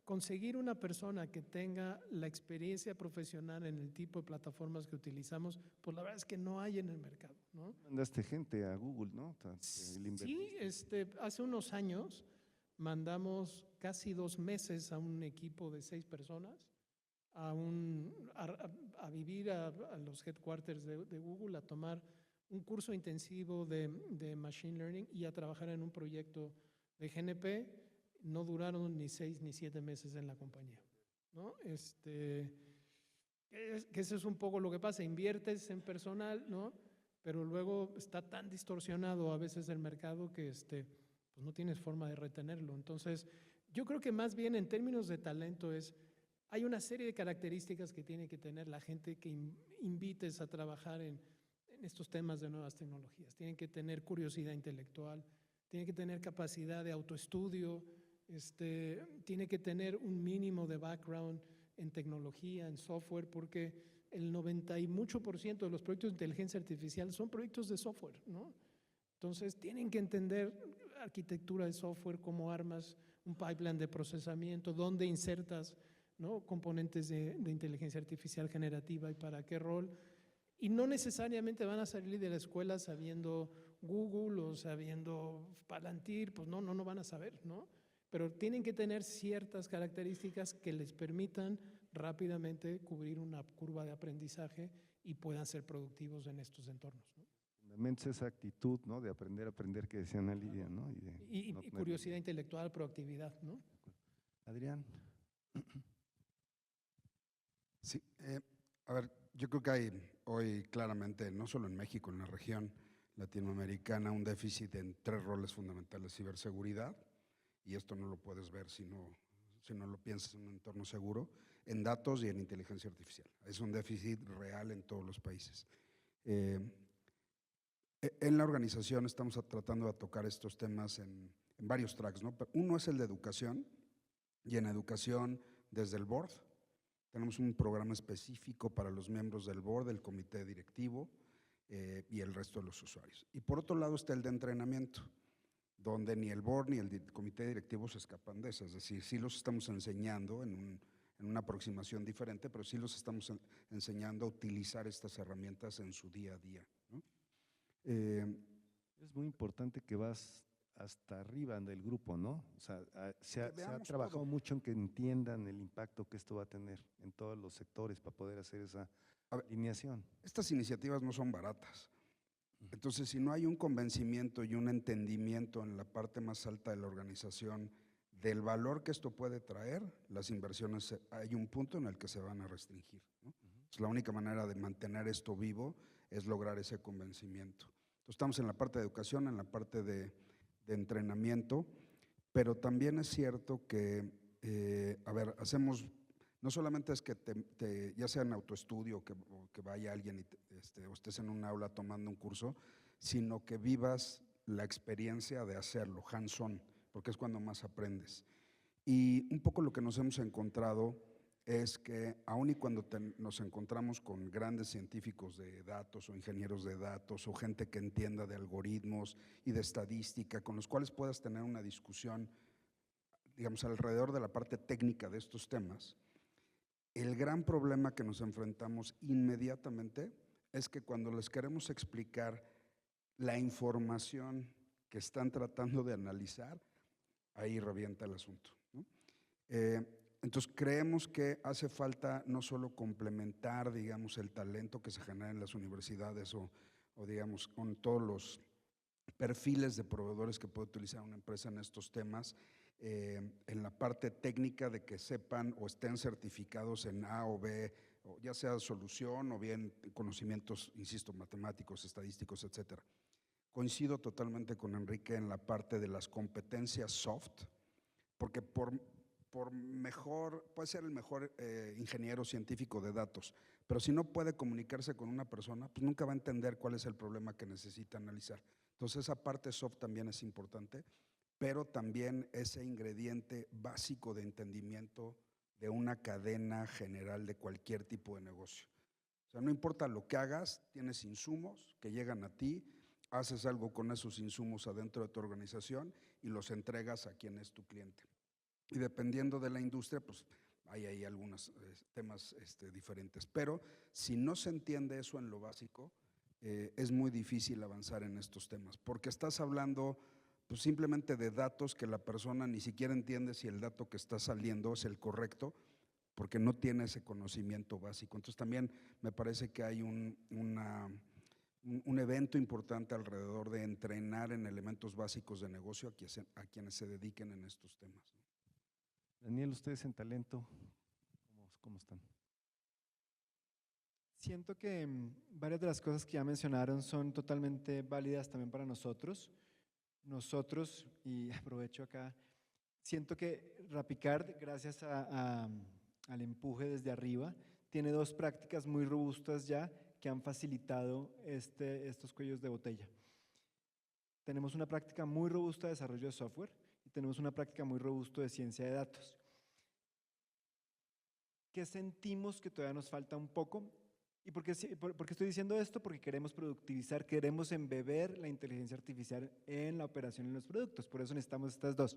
Speaker 5: Conseguir una persona que tenga la experiencia profesional en el tipo de plataformas que utilizamos, pues la verdad es que no hay en el mercado, ¿no?
Speaker 1: Mandaste gente a Google, ¿no?
Speaker 5: Sí, hace unos años mandamos casi 2 meses a un equipo de 6 personas a vivir a los headquarters de Google, a tomar un curso intensivo de Machine Learning y a trabajar en un proyecto de GNP. No duraron ni 6 ni 7 meses en la compañía, ¿no? Que eso es un poco lo que pasa, inviertes en personal, ¿no? Pero luego está tan distorsionado a veces el mercado que pues no tienes forma de retenerlo. Entonces, yo creo que más bien en términos de talento hay una serie de características que tiene que tener la gente que invites a trabajar en estos temas de nuevas tecnologías. Tienen que tener curiosidad intelectual, tienen que tener capacidad de autoestudio, tiene que tener un mínimo de background en tecnología, en software, porque el 90 y mucho % de los proyectos de inteligencia artificial son proyectos de software, ¿no? Entonces tienen que entender arquitectura de software, cómo armas un pipeline de procesamiento, dónde insertas, ¿no?, componentes de inteligencia artificial generativa y para qué rol. Y no necesariamente van a salir de la escuela sabiendo Google o sabiendo Palantir, pues no van a saber, ¿no? Pero tienen que tener ciertas características que les permitan rápidamente cubrir una curva de aprendizaje y puedan ser productivos en estos entornos, ¿no?
Speaker 1: Fundamentos esa actitud, ¿no? De aprender a aprender, que decía Ana Lidia, ¿no?
Speaker 5: Y
Speaker 1: no tener
Speaker 5: curiosidad
Speaker 1: miedo.
Speaker 5: intelectual, proactividad, ¿no?
Speaker 1: Adrián.
Speaker 4: Sí, a ver, yo creo que hay hoy claramente, no solo en México, en la región latinoamericana, un déficit en 3 roles fundamentales: ciberseguridad, y esto no lo puedes ver si no lo piensas en un entorno seguro, en datos y en inteligencia artificial. Es un déficit real en todos los países. En la organización estamos tratando de tocar estos temas en varios tracks, ¿no? Uno es el de educación, y en educación desde el board tenemos un programa específico para los miembros del board, del comité directivo y el resto de los usuarios. Y por otro lado está el de entrenamiento, donde ni el board ni el comité directivo se escapan de eso. Es decir, sí los estamos enseñando en una aproximación diferente, pero sí los estamos enseñando a utilizar estas herramientas en su día a día, ¿no?
Speaker 1: Es muy importante que vas hasta arriba del grupo, ¿no? O sea, se ha trabajado
Speaker 4: todo
Speaker 1: mucho en que entiendan el impacto que esto va a tener en todos los sectores para poder hacer esa alineación.
Speaker 4: Estas iniciativas no son baratas. Entonces, si no hay un convencimiento y un entendimiento en la parte más alta de la organización del valor que esto puede traer, las inversiones, hay un punto en el que se van a restringir, ¿no? Entonces, la única manera de mantener esto vivo es lograr ese convencimiento. Entonces, estamos en la parte de educación, en la parte de entrenamiento, pero también es cierto que, a ver, hacemos, no solamente es que ya sea en autoestudio o que vaya alguien o estés en un aula tomando un curso, sino que vivas la experiencia de hacerlo, hands-on, porque es cuando más aprendes. Y un poco lo que nos hemos encontrado es que aun y cuando nos encontramos con grandes científicos de datos o ingenieros de datos o gente que entienda de algoritmos y de estadística, con los cuales puedas tener una discusión, digamos, alrededor de la parte técnica de estos temas, el gran problema que nos enfrentamos inmediatamente es que cuando les queremos explicar la información que están tratando de analizar, ahí revienta el asunto, ¿no? Entonces creemos que hace falta no solo complementar, digamos, el talento que se genera en las universidades o digamos, con todos los perfiles de proveedores que puede utilizar una empresa en estos temas, en la parte técnica de que sepan o estén certificados en A o B, o ya sea solución o bien conocimientos, insisto, matemáticos, estadísticos, etcétera. Coincido totalmente con Enrique en la parte de las competencias soft, porque por por mejor, puede ser el mejor ingeniero científico de datos, pero si no puede comunicarse con una persona, pues nunca va a entender cuál es el problema que necesita analizar. Entonces esa parte soft también es importante, pero también ese ingrediente básico de entendimiento de una cadena general de cualquier tipo de negocio. O sea, no importa lo que hagas, tienes insumos que llegan a ti, haces algo con esos insumos adentro de tu organización y los entregas a quien es tu cliente. Y dependiendo de la industria, pues hay ahí algunos temas diferentes. Pero si no se entiende eso en lo básico, es muy difícil avanzar en estos temas, porque estás hablando pues, simplemente de datos que la persona ni siquiera entiende si el dato que está saliendo es el correcto, porque no tiene ese conocimiento básico. Entonces también me parece que hay un evento importante alrededor de entrenar en elementos básicos de negocio a quienes se dediquen en estos temas.
Speaker 1: Daniel, ustedes en talento, ¿cómo están?
Speaker 3: Siento que varias de las cosas que ya mencionaron son totalmente válidas también para nosotros. Nosotros, y aprovecho acá, siento que Rapicard, gracias al empuje desde arriba, tiene dos prácticas muy robustas ya que han facilitado estos cuellos de botella. Tenemos una práctica muy robusta de desarrollo de software y tenemos una práctica muy robusta de ciencia de datos. ¿Qué sentimos que todavía nos falta un poco? ¿Y por qué estoy diciendo esto? Porque queremos productivizar, queremos embeber la inteligencia artificial en la operación en los productos. Por eso necesitamos estas dos.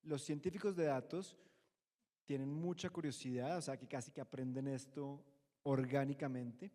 Speaker 3: Los científicos de datos tienen mucha curiosidad, o sea, que casi que aprenden esto orgánicamente.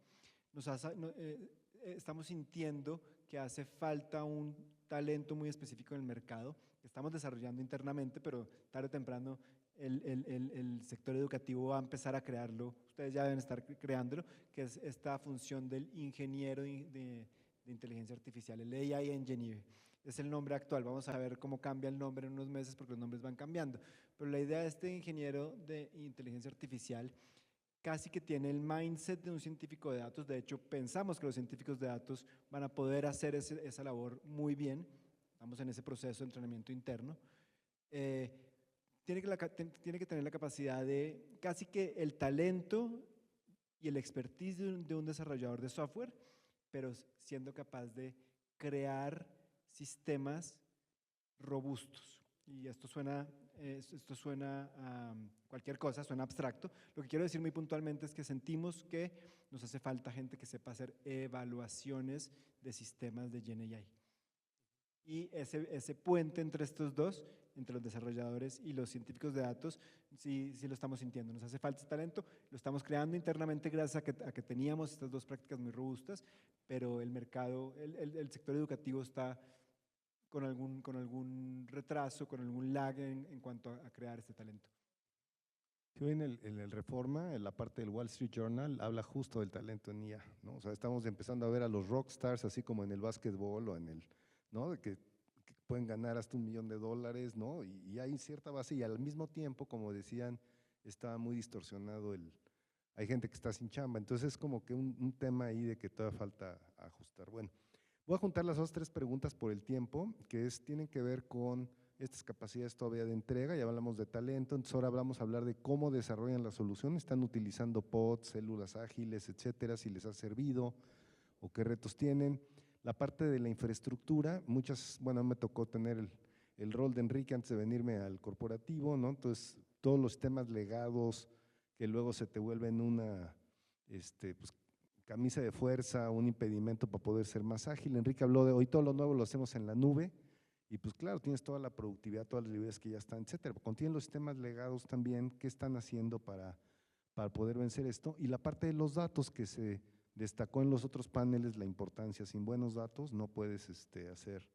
Speaker 3: Estamos sintiendo que hace falta un talento muy específico en el mercado, que estamos desarrollando internamente, pero tarde o temprano el sector educativo va a empezar a crearlo, ustedes ya deben estar creándolo, que es esta función del ingeniero de inteligencia artificial, el AI Engineer. Es el nombre actual, vamos a ver cómo cambia el nombre en unos meses porque los nombres van cambiando, pero la idea de este ingeniero de inteligencia artificial casi que tiene el mindset de un científico de datos. De hecho, pensamos que los científicos de datos van a poder hacer esa labor muy bien, estamos en ese proceso de entrenamiento interno. Tiene que tener la capacidad de casi que el talento y el expertise de un desarrollador de software, pero siendo capaz de crear sistemas robustos. Y esto suena a cualquier cosa, suena abstracto. Lo que quiero decir muy puntualmente es que sentimos que nos hace falta gente que sepa hacer evaluaciones de sistemas de GenAI. Y ese puente entre estos dos, entre los desarrolladores y los científicos de datos, sí lo estamos sintiendo. Nos hace falta ese talento, lo estamos creando internamente gracias a que teníamos estas dos prácticas muy robustas, pero el mercado, el sector educativo está con algún retraso, con algún lag en cuanto a crear este talento.
Speaker 1: Hoy en el Reforma, en la parte del Wall Street Journal, habla justo del talento en IA, ¿no? O sea, estamos empezando a ver a los rockstars, así como en el básquetbol o en el, ¿no? De que pueden ganar hasta $1 millón, ¿no? Y hay cierta base y al mismo tiempo, como decían, está muy distorsionado hay gente que está sin chamba, entonces es como que un tema ahí de que todavía falta ajustar. Bueno, voy a juntar las otras 3 preguntas por el tiempo, que tienen que ver con estas capacidades todavía de entrega. Ya hablamos de talento, entonces ahora vamos a hablar de cómo desarrollan la solución. Están utilizando pods, células ágiles, etcétera, si les ha servido o qué retos tienen. La parte de la infraestructura, bueno, me tocó tener el rol de Enrique antes de venirme al corporativo, ¿no? Entonces, todos los temas legados que luego se te vuelven una pues, camisa de fuerza, un impedimento para poder ser más ágil. Enrique habló de hoy todo lo nuevo lo hacemos en la nube y pues claro, tienes toda la productividad, todas las librerías que ya están, etcétera. Contienen los sistemas legados también, qué están haciendo para poder vencer esto. Y la parte de los datos que se destacó en los otros paneles, la importancia, sin buenos datos no puedes hacer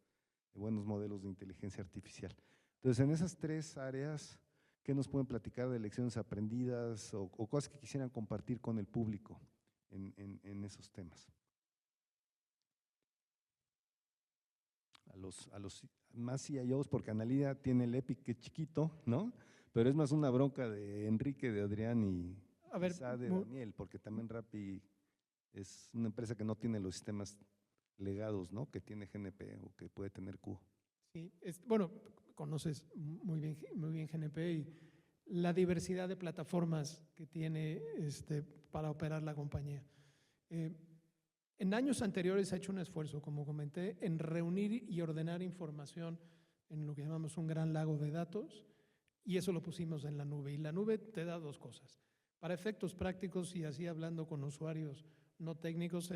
Speaker 1: buenos modelos de inteligencia artificial. Entonces, en esas 3 áreas, ¿qué nos pueden platicar de lecciones aprendidas o cosas que quisieran compartir con el público en esos temas? A los más CIOs, porque Analia tiene el Epic que es chiquito, ¿no? Pero es más una bronca de Enrique, de Adrián y quizá de Daniel, porque también Rappi es una empresa que no tiene los sistemas legados, ¿no? Que tiene GNP o que puede tener Q.
Speaker 5: Sí, bueno, conoces muy bien GNP y la diversidad de plataformas que tiene para operar la compañía. En años anteriores se ha hecho un esfuerzo, como comenté, en reunir y ordenar información en lo que llamamos un gran lago de datos, y eso lo pusimos en la nube. Y la nube te da dos cosas. Para efectos prácticos, y así hablando con usuarios no técnicos,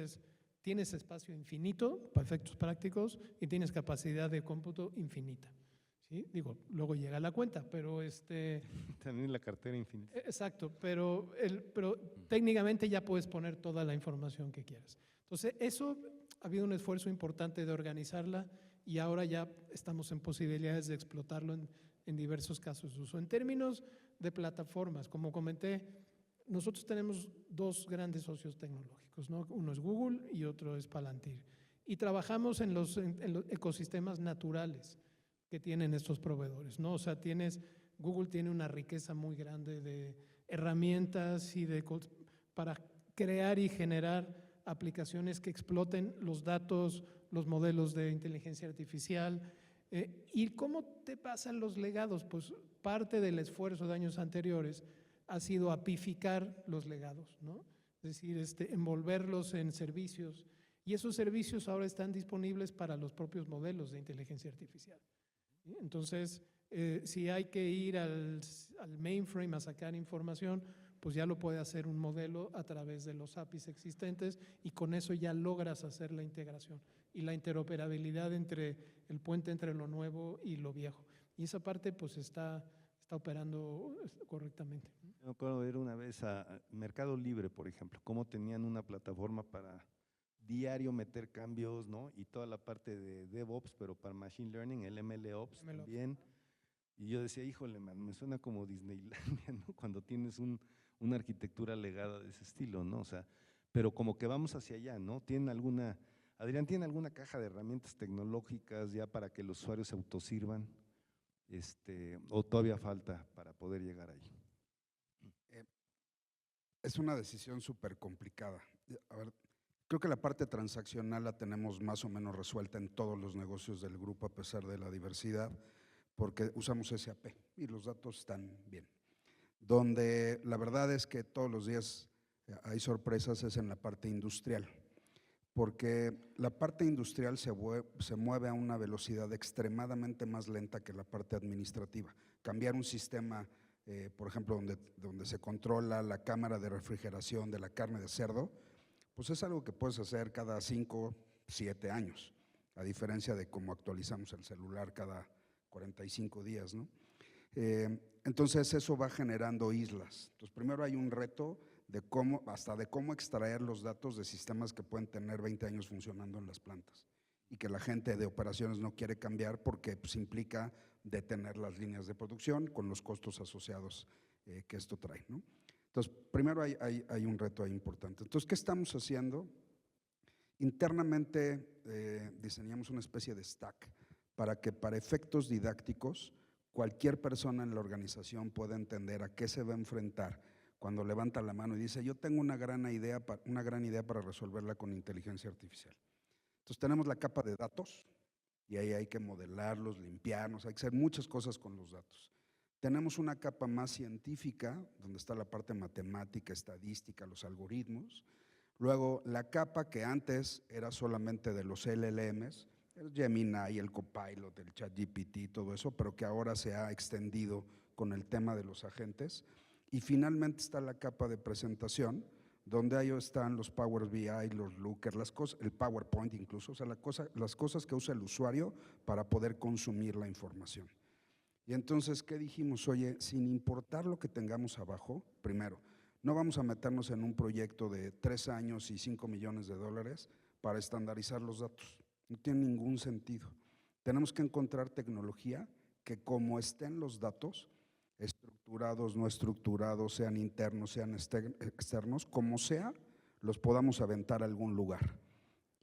Speaker 5: tienes espacio infinito para efectos prácticos y tienes capacidad de cómputo infinita. ¿Sí? Digo, luego llega la cuenta, pero
Speaker 1: También la cartera infinita.
Speaker 5: exacto, pero técnicamente ya puedes poner toda la información que quieras. Entonces, eso ha habido un esfuerzo importante de organizarla y ahora ya estamos en posibilidades de explotarlo en diversos casos de uso. En términos de plataformas, como comenté, nosotros tenemos dos grandes socios tecnológicos, ¿no? Uno es Google y otro es Palantir. Y trabajamos en los ecosistemas naturales que tienen estos proveedores, ¿no? O sea, Google tiene una riqueza muy grande de herramientas para crear y generar aplicaciones que exploten los datos, los modelos de inteligencia artificial. ¿Y cómo te pasan los legados? Pues parte del esfuerzo de años anteriores ha sido apificar los legados, ¿no? Es decir, envolverlos en servicios, y esos servicios ahora están disponibles para los propios modelos de inteligencia artificial. ¿Sí? Entonces, si hay que ir al mainframe a sacar información, pues ya lo puede hacer un modelo a través de los APIs existentes y con eso ya logras hacer la integración y la interoperabilidad entre el puente entre lo nuevo y lo viejo. Y esa parte pues está operando correctamente.
Speaker 1: Me acuerdo de ir una vez a Mercado Libre, por ejemplo, cómo tenían una plataforma para diario meter cambios, ¿no? Y toda la parte de DevOps, pero para Machine Learning, el MLOps también. Y yo decía, híjole, man, me suena como Disneylandia, ¿no? Cuando tienes una arquitectura legada de ese estilo, ¿no? O sea, pero como que vamos hacia allá, ¿no? Adrián, ¿tiene alguna caja de herramientas tecnológicas ya para que los usuarios se autosirvan? ¿O todavía falta para poder llegar ahí?
Speaker 4: Es una decisión súper complicada. A ver, creo que la parte transaccional la tenemos más o menos resuelta en todos los negocios del grupo a pesar de la diversidad, porque usamos SAP y los datos están bien. Donde la verdad es que todos los días hay sorpresas es en la parte industrial, porque la parte industrial se mueve a una velocidad extremadamente más lenta que la parte administrativa. Cambiar un sistema, por ejemplo, donde se controla la cámara de refrigeración de la carne de cerdo, pues es algo que puedes hacer cada 5, 7 años, a diferencia de cómo actualizamos el celular cada 45 días, ¿no? Entonces eso va generando islas. Entonces primero hay un reto de cómo extraer los datos de sistemas que pueden tener 20 años funcionando en las plantas y que la gente de operaciones no quiere cambiar porque pues, implica detener las líneas de producción con los costos asociados que esto trae, ¿no? Entonces primero hay un reto ahí importante. Entonces, ¿qué estamos haciendo? Internamente diseñamos una especie de stack para que para efectos didácticos cualquier persona en la organización pueda entender a qué se va a enfrentar cuando levanta la mano y dice, yo tengo una gran idea para resolverla con inteligencia artificial. Entonces tenemos la capa de datos y ahí hay que modelarlos, limpiarnos, hay que hacer muchas cosas con los datos. Tenemos una capa más científica, donde está la parte matemática, estadística, los algoritmos. Luego la capa que antes era solamente de los LLMs, el Gemini, el Copilot, el ChatGPT, todo eso, pero que ahora se ha extendido con el tema de los agentes. Y finalmente está la capa de presentación, donde ahí están los Power BI, los Looker, el PowerPoint incluso, o sea, las cosas que usa el usuario para poder consumir la información. Y entonces, ¿qué dijimos? Oye, sin importar lo que tengamos abajo, primero, no vamos a meternos en un proyecto de 3 años y $5 millones para estandarizar los datos. No tiene ningún sentido. Tenemos que encontrar tecnología que como estén los datos, estructurados, no estructurados, sean internos, sean externos, como sea, los podamos aventar a algún lugar.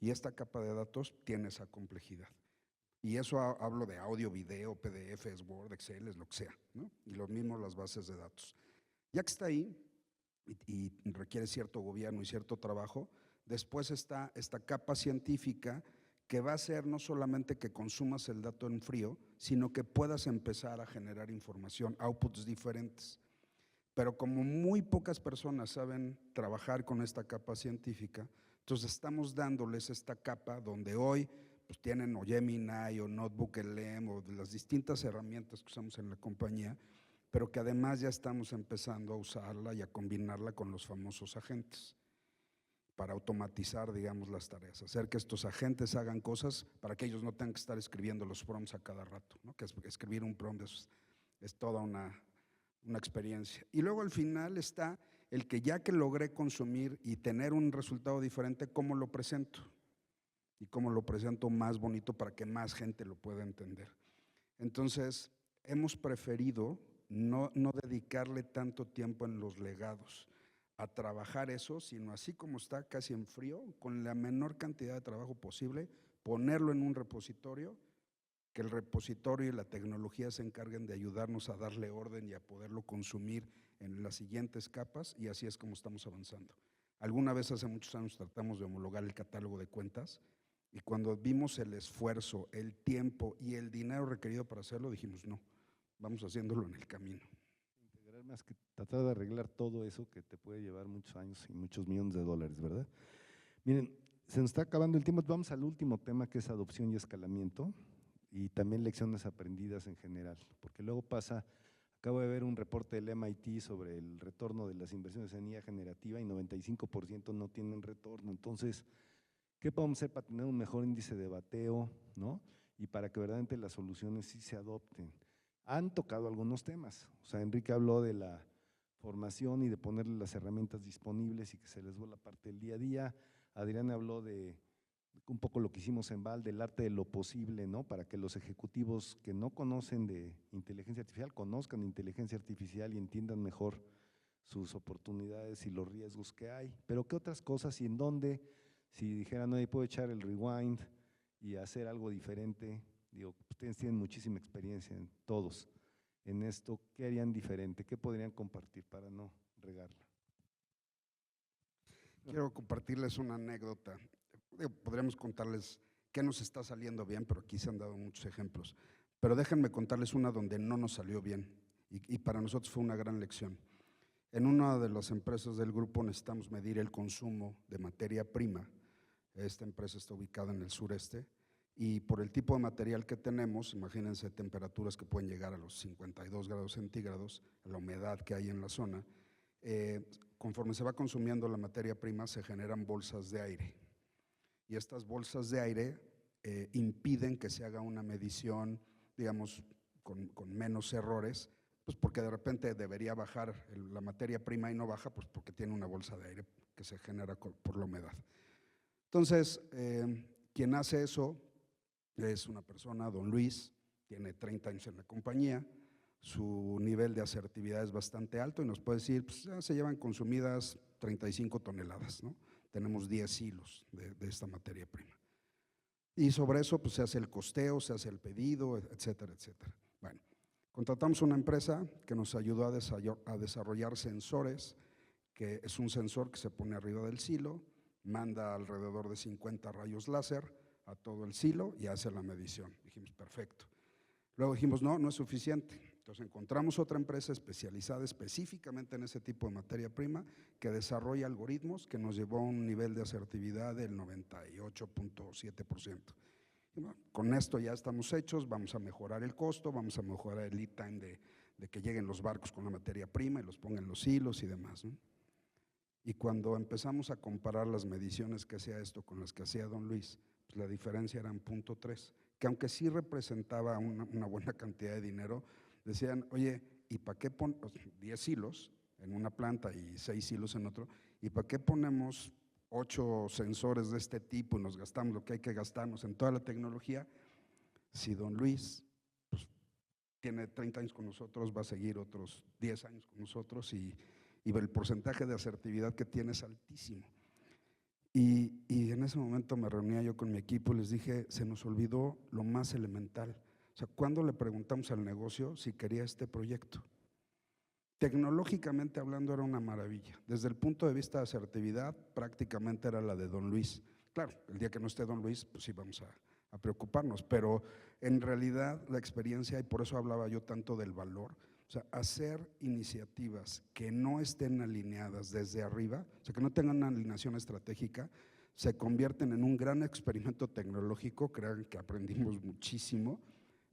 Speaker 4: Y esta capa de datos tiene esa complejidad. Y eso hablo de audio, video, PDFs, Word, Excel, es lo que sea, ¿no? Y lo mismo las bases de datos. Ya que está ahí y requiere cierto gobierno y cierto trabajo, después está esta capa científica que va a ser no solamente que consumas el dato en frío, sino que puedas empezar a generar información, outputs diferentes. Pero como muy pocas personas saben trabajar con esta capa científica, entonces estamos dándoles esta capa donde hoy pues tienen o Gemini o Notebook LM o de las distintas herramientas que usamos en la compañía, pero que además ya estamos empezando a usarla y a combinarla con los famosos agentes para automatizar, digamos, las tareas, hacer que estos agentes hagan cosas para que ellos no tengan que estar escribiendo los prompts a cada rato, ¿no? Que escribir un prompt es toda una experiencia. Y luego al final está el que ya que logré consumir y tener un resultado diferente, ¿cómo lo presento? Y cómo lo presento más bonito para que más gente lo pueda entender. Entonces, hemos preferido no dedicarle tanto tiempo en los legados a trabajar eso, sino así como está, casi en frío, con la menor cantidad de trabajo posible, ponerlo en un repositorio, que el repositorio y la tecnología se encarguen de ayudarnos a darle orden y a poderlo consumir en las siguientes capas, y así es como estamos avanzando. Alguna vez hace muchos años tratamos de homologar el catálogo de cuentas, y cuando vimos el esfuerzo, el tiempo y el dinero requerido para hacerlo, dijimos no, vamos haciéndolo en el camino.
Speaker 1: Integrar más que tratar de arreglar todo eso que te puede llevar muchos años y muchos millones de dólares, ¿verdad? Miren, se nos está acabando el tiempo, vamos al último tema, que es adopción y escalamiento, y también lecciones aprendidas en general, porque luego pasa, acabo de ver un reporte del MIT sobre el retorno de las inversiones en IA generativa y 95% no tienen retorno. Entonces, ¿qué podemos hacer para tener un mejor índice de bateo, ¿no? Y para que verdaderamente las soluciones sí se adopten? Han tocado algunos temas, o sea, Enrique habló de la formación y de ponerle las herramientas disponibles y que se les vuelva parte del día a día. Adrián habló de un poco lo que hicimos en Val, del arte de lo posible, ¿no? Para que los ejecutivos que no conocen de inteligencia artificial conozcan inteligencia artificial y entiendan mejor sus oportunidades y los riesgos que hay. Pero ¿qué otras cosas y en dónde? Si dijeran, no, puedo echar el rewind y hacer algo diferente, digo, ustedes tienen muchísima experiencia en todos en esto, ¿qué harían diferente? ¿Qué podrían compartir para no regarla?
Speaker 4: Quiero compartirles una anécdota. Podríamos contarles qué nos está saliendo bien, pero aquí se han dado muchos ejemplos. Pero déjenme contarles una donde no nos salió bien y para nosotros fue una gran lección. En una de las empresas del grupo necesitamos medir el consumo de materia prima. Esta empresa está ubicada en el sureste y por el tipo de material que tenemos, imagínense temperaturas que pueden llegar a los 52 grados centígrados, la humedad que hay en la zona, conforme se va consumiendo la materia prima se generan bolsas de aire y estas bolsas de aire impiden que se haga una medición, digamos, con menos errores, pues porque de repente debería bajar la materia prima y no baja, pues porque tiene una bolsa de aire que se genera por la humedad. Entonces, quien hace eso es una persona, don Luis, tiene 30 años en la compañía, su nivel de asertividad es bastante alto y nos puede decir, pues ya se llevan consumidas 35 toneladas, ¿no? Tenemos 10 hilos de esta materia prima. Y sobre eso pues se hace el costeo, se hace el pedido, etcétera, etcétera. Bueno, contratamos una empresa que nos ayudó a desarrollar sensores, que es un sensor que se pone arriba del silo, manda alrededor de 50 rayos láser a todo el silo y hace la medición. Dijimos, perfecto. Luego dijimos, no es suficiente. Entonces encontramos otra empresa especializada específicamente en ese tipo de materia prima que desarrolla algoritmos que nos llevó a un nivel de asertividad del 98.7%. Bueno, con esto ya estamos hechos, vamos a mejorar el costo, vamos a mejorar el lead time de que lleguen los barcos con la materia prima y los pongan en los hilos y demás, ¿no? Y cuando empezamos a comparar las mediciones que hacía esto con las que hacía don Luis, pues la diferencia era en 0.3, que aunque sí representaba una buena cantidad de dinero, decían, oye, ¿y para qué ponen 10 hilos en una planta y 6 hilos en otro? ¿Y para qué ponemos 8 sensores de este tipo y nos gastamos lo que hay que gastarnos en toda la tecnología? Si don Luis pues, tiene 30 años con nosotros, va a seguir otros 10 años con nosotros y el porcentaje de asertividad que tiene es altísimo. Y en ese momento me reunía yo con mi equipo y les dije, se nos olvidó lo más elemental. O sea, ¿cuándo le preguntamos al negocio si quería este proyecto? Tecnológicamente hablando era una maravilla. Desde el punto de vista de asertividad, prácticamente era la de don Luis, Claro, el día que no esté don Luis, pues sí vamos a preocuparnos, pero en realidad la experiencia, y por eso hablaba yo tanto del valor, o sea, hacer iniciativas que no estén alineadas desde arriba, o sea, que no tengan una alineación estratégica, se convierten en un gran experimento tecnológico. Crean que aprendimos muchísimo,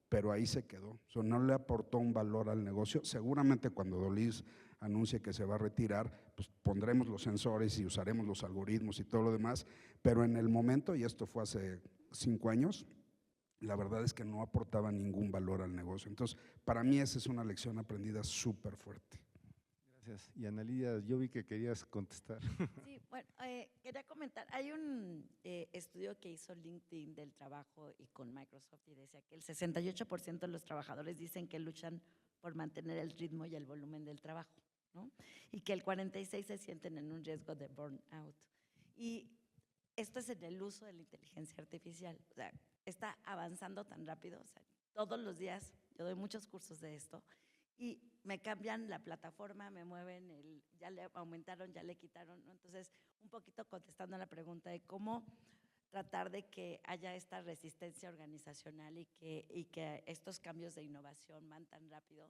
Speaker 4: pero ahí se quedó. O sea, no le aportó un valor al negocio. Seguramente cuando don Luis anuncie que se va a retirar, pues pondremos los sensores y usaremos los algoritmos y todo lo demás, pero en el momento, y esto fue hace 5 años, la verdad es que no aportaba ningún valor al negocio. Entonces, para mí esa es una lección aprendida súper fuerte.
Speaker 1: Gracias. Y Ana Lidia, yo vi que querías contestar.
Speaker 2: Sí, bueno, quería comentar, hay un estudio que hizo LinkedIn del trabajo y con Microsoft y decía que el 68% de los trabajadores dicen que luchan por mantener el ritmo y el volumen del trabajo, ¿no? Y que el 46% se sienten en un riesgo de burnout. Y esto es en el uso de la inteligencia artificial, o sea, está avanzando tan rápido, o sea, todos los días yo doy muchos cursos de esto y me cambian la plataforma, me mueven, ya le aumentaron, ya le quitaron, ¿no? Entonces, un poquito contestando a la pregunta de cómo tratar de que haya esta resistencia organizacional y que estos cambios de innovación van tan rápido.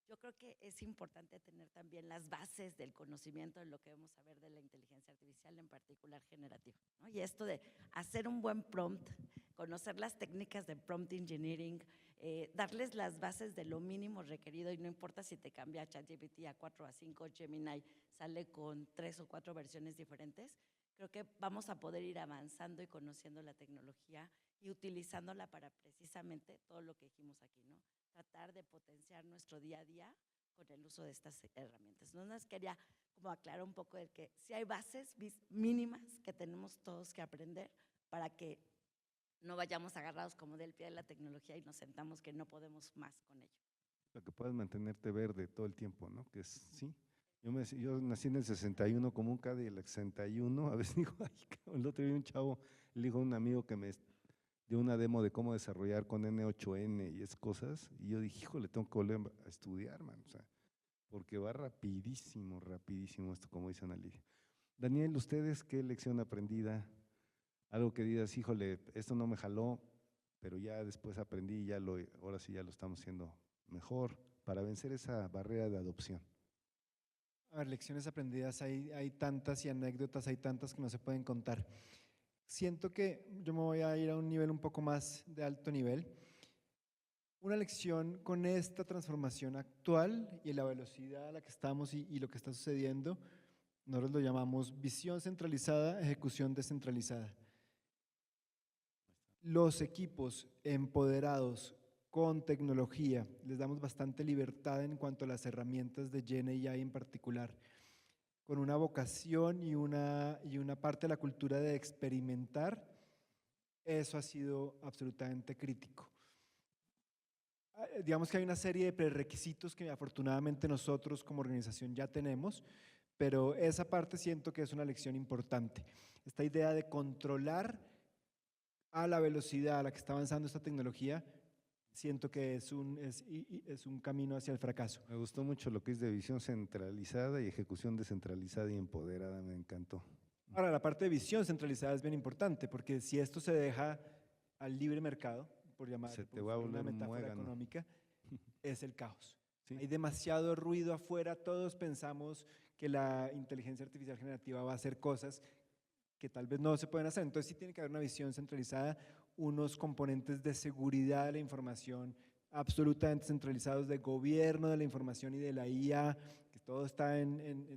Speaker 2: Yo creo que es importante tener también las bases del conocimiento de lo que vamos a ver de la inteligencia artificial, en particular generativa, ¿no? Y esto de hacer un buen prompt, conocer las técnicas de prompt engineering, darles las bases de lo mínimo requerido, y no importa si te cambia ChatGPT a 4, a 5, Gemini sale con 3 o 4 versiones diferentes. Creo que vamos a poder ir avanzando y conociendo la tecnología y utilizándola para precisamente todo lo que dijimos aquí, ¿no? Tratar de potenciar nuestro día a día con el uso de estas herramientas. No nos quería como aclarar un poco de que sí hay bases mínimas que tenemos todos que aprender para que no vayamos agarrados como del pie de la tecnología y nos sentamos que no podemos más con ello.
Speaker 1: Para que puedas mantenerte verde todo el tiempo, ¿no? Que es, sí. Yo nací en el 61 como un Cadillac 61, a veces digo, ay, cabrón, el otro día un chavo, le dijo a un amigo que me dio una demo de cómo desarrollar con N8N y esas cosas, y yo dije, híjole, tengo que volver a estudiar, man, o sea, porque va rapidísimo, rapidísimo esto, como dice Ana Lidia. Daniel, ¿ustedes qué lección aprendida? Algo que digas, híjole, esto no me jaló, pero ya después aprendí y ahora sí ya lo estamos haciendo mejor para vencer esa barrera de adopción.
Speaker 3: A ver, lecciones aprendidas, hay tantas y anécdotas, hay tantas que no se pueden contar. Siento que yo me voy a ir a un nivel un poco más de alto nivel. Una lección con esta transformación actual y la velocidad a la que estamos y lo que está sucediendo, nosotros lo llamamos visión centralizada, ejecución descentralizada. Los equipos empoderados con tecnología, les damos bastante libertad en cuanto a las herramientas de GenAI en particular, con una vocación y una parte de la cultura de experimentar. Eso ha sido absolutamente crítico. Digamos que hay una serie de prerequisitos que afortunadamente nosotros como organización ya tenemos, pero esa parte siento que es una lección importante. Esta idea de controlar a la velocidad a la que está avanzando esta tecnología, siento que es un camino hacia el fracaso.
Speaker 1: Me gustó mucho lo que es de visión centralizada y ejecución descentralizada y empoderada, me encantó.
Speaker 3: Ahora, la parte de visión centralizada es bien importante, porque si esto se deja al libre mercado, por llamarlo,
Speaker 1: Se te va a
Speaker 3: una
Speaker 1: volver un
Speaker 3: metáfora
Speaker 1: muégano.
Speaker 3: económica, es el caos.
Speaker 1: Sí.
Speaker 3: Hay demasiado ruido afuera, todos pensamos que la inteligencia artificial generativa va a hacer cosas que tal vez no se pueden hacer. Entonces sí tiene que haber una visión centralizada, unos componentes de seguridad de la información absolutamente centralizados, de gobierno de la información y de la IA, que todo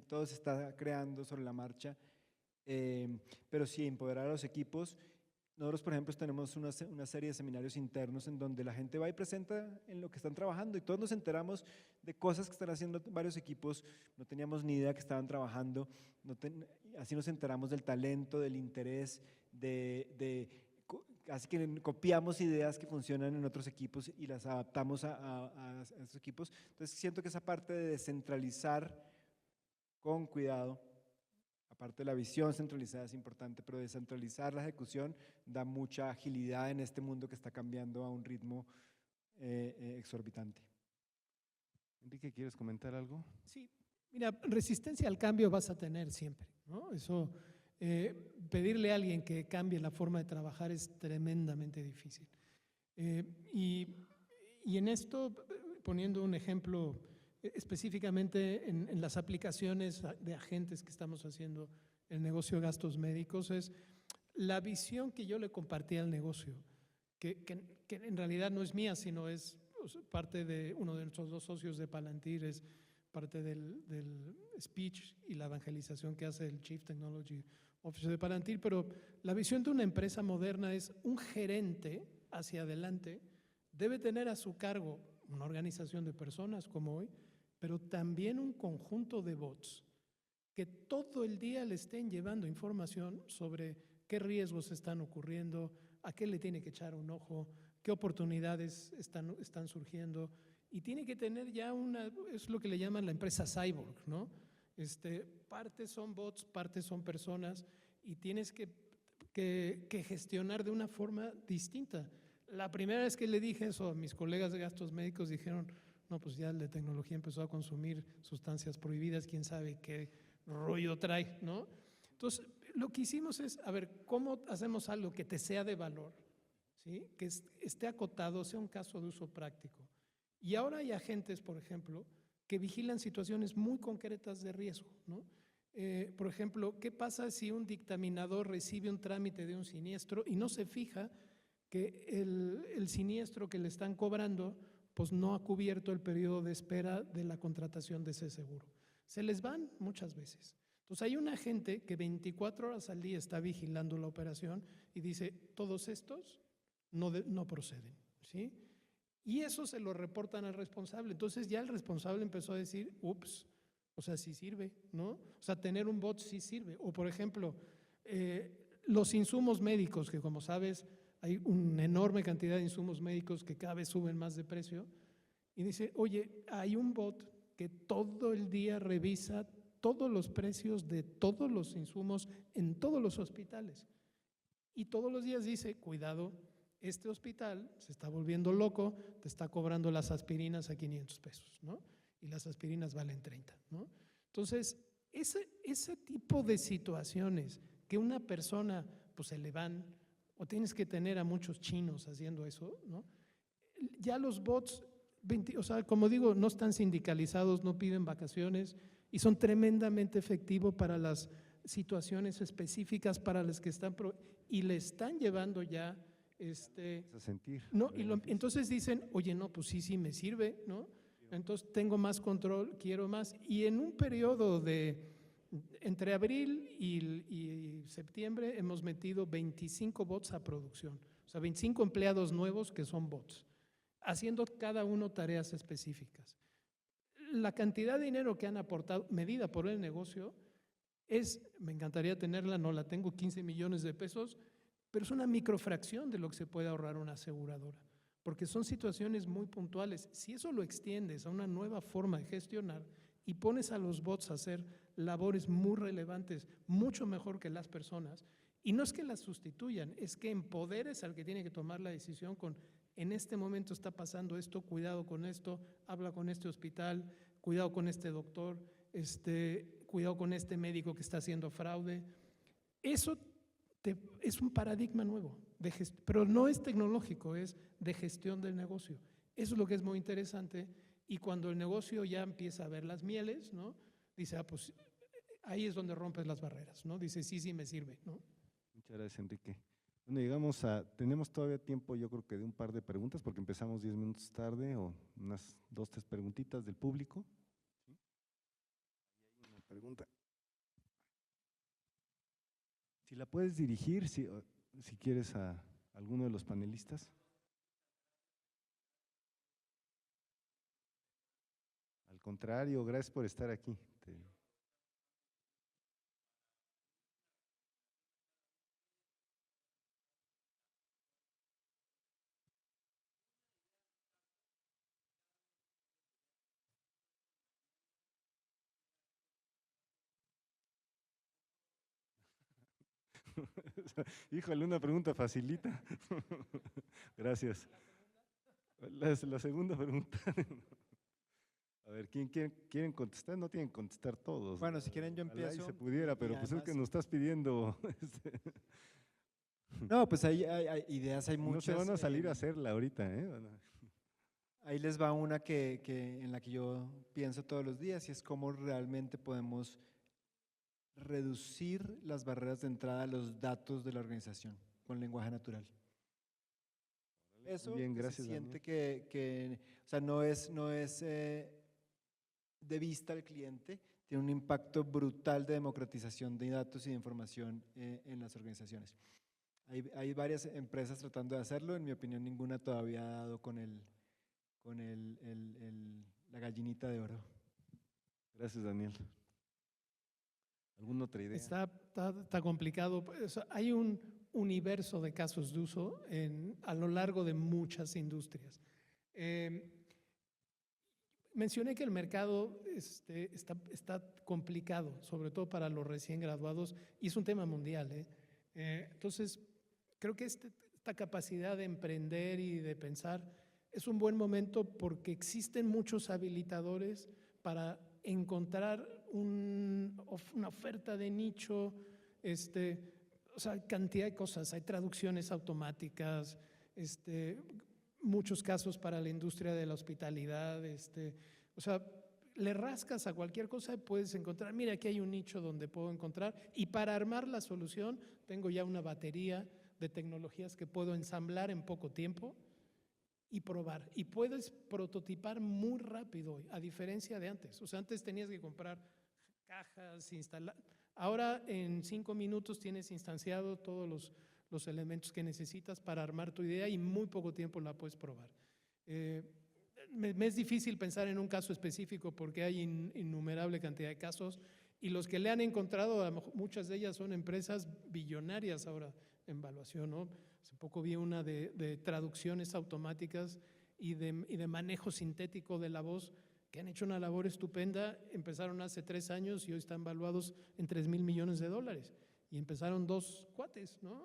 Speaker 3: todo se está creando sobre la marcha. Pero sí, empoderar a los equipos. Nosotros, por ejemplo, tenemos una serie de seminarios internos en donde la gente va y presenta en lo que están trabajando y todos nos enteramos de cosas que están haciendo varios equipos, no teníamos ni idea que estaban trabajando, así nos enteramos del talento, del interés, así que copiamos ideas que funcionan en otros equipos y las adaptamos a esos equipos. Entonces siento que esa parte de descentralizar con cuidado, aparte de la visión centralizada es importante, pero descentralizar la ejecución da mucha agilidad en este mundo que está cambiando a un ritmo exorbitante.
Speaker 1: Enrique, ¿quieres comentar algo?
Speaker 5: Sí, mira, resistencia al cambio vas a tener siempre, ¿no? Eso pedirle a alguien que cambie la forma de trabajar es tremendamente difícil. Y en esto, poniendo un ejemplo específicamente en las aplicaciones de agentes que estamos haciendo el negocio de gastos médicos, es la visión que yo le compartí al negocio, que en realidad no es mía, sino es parte de uno de nuestros 2 socios de Palantir, es parte del speech y la evangelización que hace el Chief Technology Officer de Palantir, pero la visión de una empresa moderna es un gerente hacia adelante debe tener a su cargo una organización de personas como hoy, pero también un conjunto de bots que todo el día le estén llevando información sobre qué riesgos están ocurriendo, a qué le tiene que echar un ojo, qué oportunidades están surgiendo, y tiene que tener ya es lo que le llaman la empresa cyborg, ¿no? Partes son bots, partes son personas, y tienes que gestionar de una forma distinta. La primera vez que le dije eso a mis colegas de gastos médicos dijeron, no, pues ya el de tecnología empezó a consumir sustancias prohibidas, quién sabe qué rollo trae, ¿no? Entonces, lo que hicimos es, a ver, ¿cómo hacemos algo que te sea de valor? ¿Sí? Que esté acotado, sea un caso de uso práctico. Y ahora hay agentes, por ejemplo, que vigilan situaciones muy concretas de riesgo, ¿no? Por ejemplo, ¿qué pasa si un dictaminador recibe un trámite de un siniestro y no se fija que el siniestro que le están cobrando pues no ha cubierto el periodo de espera de la contratación de ese seguro? Se les van muchas veces. Entonces hay un agente que 24 horas al día está vigilando la operación y dice, todos estos no proceden, ¿sí? Y eso se lo reportan al responsable. Entonces ya el responsable empezó a decir, ups, o sea, sí sirve, ¿no? O sea, tener un bot sí sirve. O por ejemplo, los insumos médicos, que como sabes, hay una enorme cantidad de insumos médicos que cada vez suben más de precio. Y dice, oye, hay un bot que todo el día revisa todos los precios de todos los insumos en todos los hospitales. Y todos los días dice, cuidado, este hospital se está volviendo loco, te está cobrando las aspirinas a 500 pesos, ¿no? Y las aspirinas valen 30, ¿no? Entonces, ese tipo de situaciones que una persona pues se le van, o tienes que tener a muchos chinos haciendo eso, ¿no? Ya los bots, o sea, como digo, no están sindicalizados, no piden vacaciones y son tremendamente efectivos para las situaciones específicas para las que están y le están llevando ya
Speaker 1: a sentir.
Speaker 5: no, entonces dicen, oye, no, pues sí me sirve, ¿no? Entonces tengo más control, quiero más. Y en un periodo de entre abril y septiembre hemos metido 25 bots a producción, o sea, 25 empleados nuevos que son bots, haciendo cada uno tareas específicas. La cantidad de dinero que han aportado, medida por el negocio, me encantaría tenerla, no la tengo, 15 millones de pesos, pero es una microfracción de lo que se puede ahorrar una aseguradora, porque son situaciones muy puntuales. Si eso lo extiendes a una nueva forma de gestionar y pones a los bots a hacer labores muy relevantes, mucho mejor que las personas, y no es que las sustituyan, es que empoderes al que tiene que tomar la decisión con, en este momento está pasando esto, cuidado con esto, habla con este hospital, cuidado con este doctor, cuidado con este médico que está haciendo fraude. Eso es un paradigma nuevo, pero no es tecnológico, es de gestión del negocio. Eso es lo que es muy interesante, y cuando el negocio ya empieza a ver las mieles, ¿no? Dice, pues ahí es donde rompes las barreras, ¿no? Dice, sí me sirve, ¿no?
Speaker 1: Muchas gracias, Enrique. Bueno, tenemos todavía tiempo, yo creo que de un par de preguntas, porque empezamos 10 minutos tarde, o unas 2, 3 preguntitas del público. ¿Sí? Ahí hay una pregunta. Si la puedes dirigir, si quieres, a alguno de los panelistas. Al contrario, gracias por estar aquí. Híjole, una pregunta facilita. Gracias. La segunda pregunta. A ver, quieren contestar? No tienen que contestar todos.
Speaker 3: Bueno, si quieren yo
Speaker 1: Ojalá y
Speaker 3: empiezo.
Speaker 1: se pudiera, pero
Speaker 3: y
Speaker 1: pues es que
Speaker 3: además-
Speaker 1: nos estás pidiendo.
Speaker 3: No, pues hay ideas, hay muchas.
Speaker 1: No se van a salir a
Speaker 3: eh,
Speaker 1: hacerla ahorita, ¿eh? Van a-
Speaker 3: Ahí les va una en la que yo pienso todos los días y es cómo realmente podemos reducir las barreras de entrada a los datos de la organización con lenguaje natural. Eso
Speaker 1: Bien,
Speaker 3: que
Speaker 1: gracias,
Speaker 3: se siente
Speaker 1: Daniel.
Speaker 3: o sea, no es de vista al cliente, tiene un impacto brutal de democratización de datos y de información en las organizaciones. Hay varias empresas tratando de hacerlo, en mi opinión ninguna todavía ha dado con la gallinita de oro.
Speaker 1: Gracias, Daniel. ¿Alguna otra idea?
Speaker 5: Está complicado. Pues, hay un universo de casos de uso a lo largo de muchas industrias. Mencioné que el mercado está complicado, sobre todo para los recién graduados, y es un tema mundial. Entonces, creo que esta capacidad de emprender y de pensar es un buen momento porque existen muchos habilitadores para encontrar una oferta de nicho, o sea, cantidad de cosas. Hay traducciones automáticas, muchos casos para la industria de la hospitalidad, o sea, le rascas a cualquier cosa y puedes encontrar, mira, aquí hay un nicho donde puedo encontrar, y para armar la solución tengo ya una batería de tecnologías que puedo ensamblar en poco tiempo y probar. Y puedes prototipar muy rápido, a diferencia de antes. O sea, antes tenías que comprar cajas, instalar. Ahora en 5 minutos tienes instanciado todos los elementos que necesitas para armar tu idea y muy poco tiempo la puedes probar. Me es difícil pensar en un caso específico porque hay innumerable cantidad de casos y los que le han encontrado, a lo mejor muchas de ellas son empresas billonarias ahora en valuación, ¿no? Hace poco vi una de traducciones automáticas y de manejo sintético de la voz que han hecho una labor estupenda. Empezaron hace 3 años y hoy están valuados en $3,000 millones. Y empezaron 2 cuates, ¿no?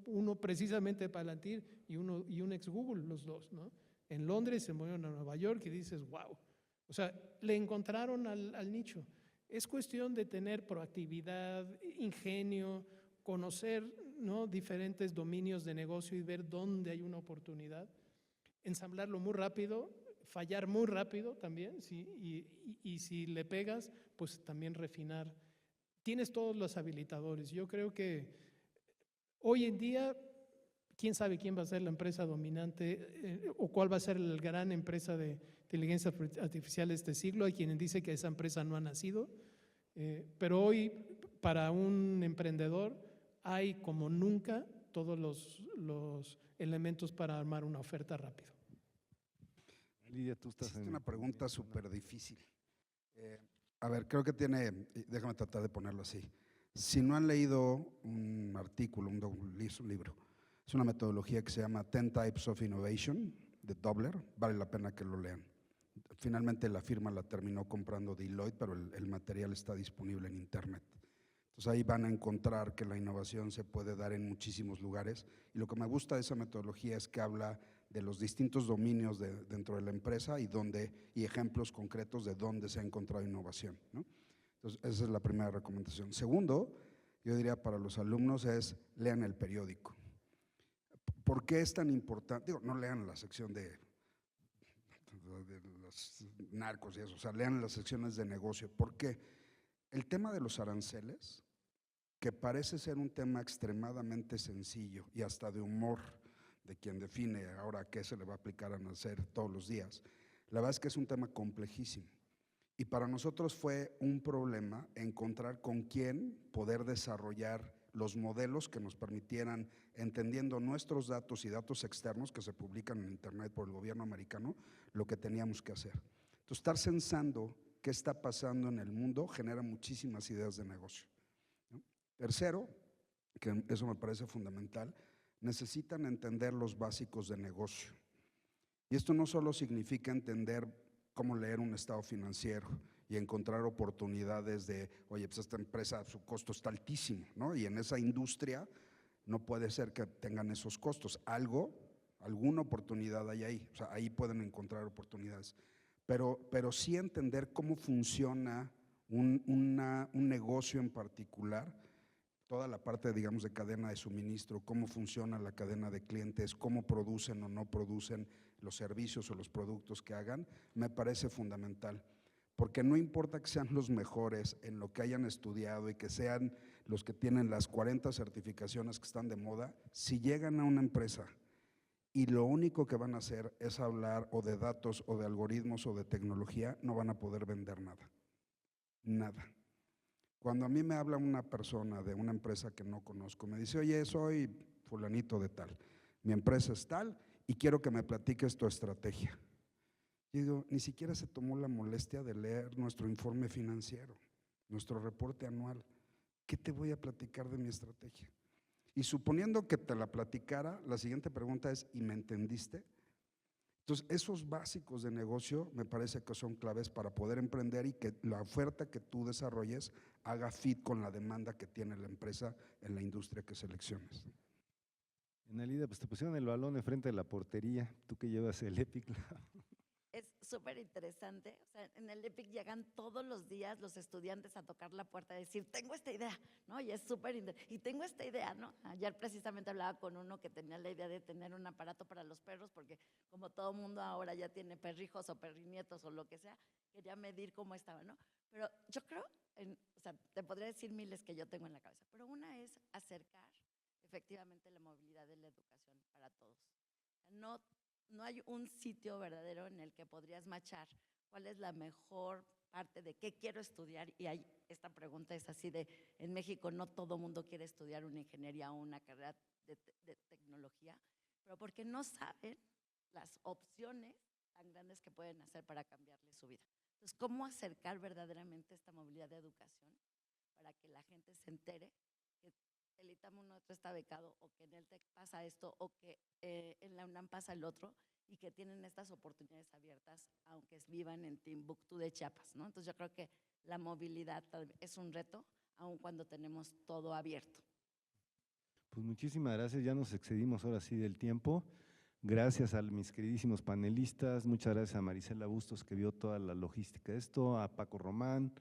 Speaker 5: Uno precisamente de Palantir y un ex Google, los dos, ¿no? En Londres se movieron a Nueva York y dices, wow. O sea, le encontraron al nicho. Es cuestión de tener proactividad, ingenio, conocer, ¿no?, diferentes dominios de negocio y ver dónde hay una oportunidad, ensamblarlo muy rápido, fallar muy rápido también, y si le pegas, pues también refinar. Tienes todos los habilitadores. Yo creo que hoy en día, quién sabe quién va a ser la empresa dominante o cuál va a ser la gran empresa de inteligencia artificial de este siglo. Hay quienes dicen que esa empresa no ha nacido, pero hoy para un emprendedor hay como nunca todos los elementos para armar una oferta rápido.
Speaker 1: Lidia, tú estás
Speaker 4: Hiciste
Speaker 1: en…
Speaker 4: una pregunta súper difícil. A ver, creo que déjame tratar de ponerlo así. Si no han leído un artículo, un libro, es una metodología que se llama 10 Types of Innovation de Dobler, vale la pena que lo lean. Finalmente la firma la terminó comprando Deloitte, pero el material está disponible en internet. Entonces ahí van a encontrar que la innovación se puede dar en muchísimos lugares, y lo que me gusta de esa metodología es que habla de los distintos dominios dentro de la empresa y ejemplos concretos de dónde se ha encontrado innovación, ¿no? Entonces esa es la primera recomendación. Segundo, yo diría para los alumnos es lean el periódico. ¿Por qué es tan importante? Digo, no lean la sección de los narcos y eso, o sea, lean las secciones de negocio. ¿Por qué? El tema de los aranceles, que parece ser un tema extremadamente sencillo y hasta de humor de quien define ahora qué se le va a aplicar a nacer todos los días, la verdad es que es un tema complejísimo. Y para nosotros fue un problema encontrar con quién poder desarrollar los modelos que nos permitieran, entendiendo nuestros datos y datos externos que se publican en internet por el gobierno americano, lo que teníamos que hacer. Entonces, estar censando qué está pasando en el mundo genera muchísimas ideas de negocio, ¿no? Tercero, que eso me parece fundamental, necesitan entender los básicos de negocio. Y esto no solo significa entender cómo leer un estado financiero y encontrar oportunidades de, oye, pues esta empresa, su costo está altísimo, ¿no? Y en esa industria no puede ser que tengan esos costos. Alguna oportunidad hay ahí, o sea, ahí pueden encontrar oportunidades. pero sí entender cómo funciona un negocio en particular, toda la parte, digamos, de cadena de suministro, cómo funciona la cadena de clientes, cómo producen o no producen los servicios o los productos que hagan, me parece fundamental. Porque no importa que sean los mejores en lo que hayan estudiado y que sean los que tienen las 40 certificaciones que están de moda, si llegan a una empresa y lo único que van a hacer es hablar o de datos o de algoritmos o de tecnología, no van a poder vender nada. Nada. Cuando a mí me habla una persona de una empresa que no conozco, me dice, oye, soy fulanito de tal, mi empresa es tal y quiero que me platiques tu estrategia. Yo digo, ni siquiera se tomó la molestia de leer nuestro informe financiero, nuestro reporte anual. ¿Qué te voy a platicar de mi estrategia? Y suponiendo que te la platicara, la siguiente pregunta es, ¿y me entendiste? Entonces, esos básicos de negocio me parece que son claves para poder emprender y que la oferta que tú desarrolles haga fit con la demanda que tiene la empresa en la industria que selecciones.
Speaker 1: Analida, pues te pusieron el balón enfrente de la portería, tú que llevas el Epic Lab.
Speaker 2: Es súper interesante. O sea, en el EPIC llegan todos los días los estudiantes a tocar la puerta a decir, tengo esta idea, ¿no? Y es súper interesante. Y tengo esta idea, ¿no? Ayer precisamente hablaba con uno que tenía la idea de tener un aparato para los perros, porque como todo mundo ahora ya tiene perrijos o perrinietos o lo que sea, quería medir cómo estaba, ¿no? Pero yo creo, o sea, te podría decir miles que yo tengo en la cabeza, pero una es acercar efectivamente la movilidad de la educación para todos. No hay un sitio verdadero en el que podrías machar cuál es la mejor parte de qué quiero estudiar. Y esta pregunta es así de, en México no todo mundo quiere estudiar una ingeniería o una carrera de tecnología, pero porque no saben las opciones tan grandes que pueden hacer para cambiarle su vida. Entonces, ¿cómo acercar verdaderamente esta movilidad de educación para que la gente se entere que el ITAM uno otro está becado o que en el TEC pasa esto o que en la UNAM pasa el otro y que tienen estas oportunidades abiertas aunque vivan en Timbuktu de Chiapas, ¿no? Entonces yo creo que la movilidad es un reto aun cuando tenemos todo abierto.
Speaker 1: Pues muchísimas gracias, ya nos excedimos ahora sí del tiempo. Gracias a mis queridísimos panelistas, muchas gracias a Marisela Bustos que vio toda la logística de esto, a Paco Román,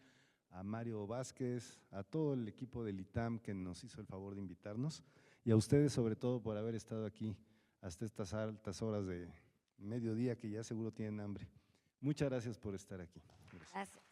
Speaker 1: a Mario Vázquez, a todo el equipo del ITAM que nos hizo el favor de invitarnos y a ustedes sobre todo por haber estado aquí hasta estas altas horas de mediodía que ya seguro tienen hambre. Muchas gracias por estar aquí.
Speaker 2: Gracias.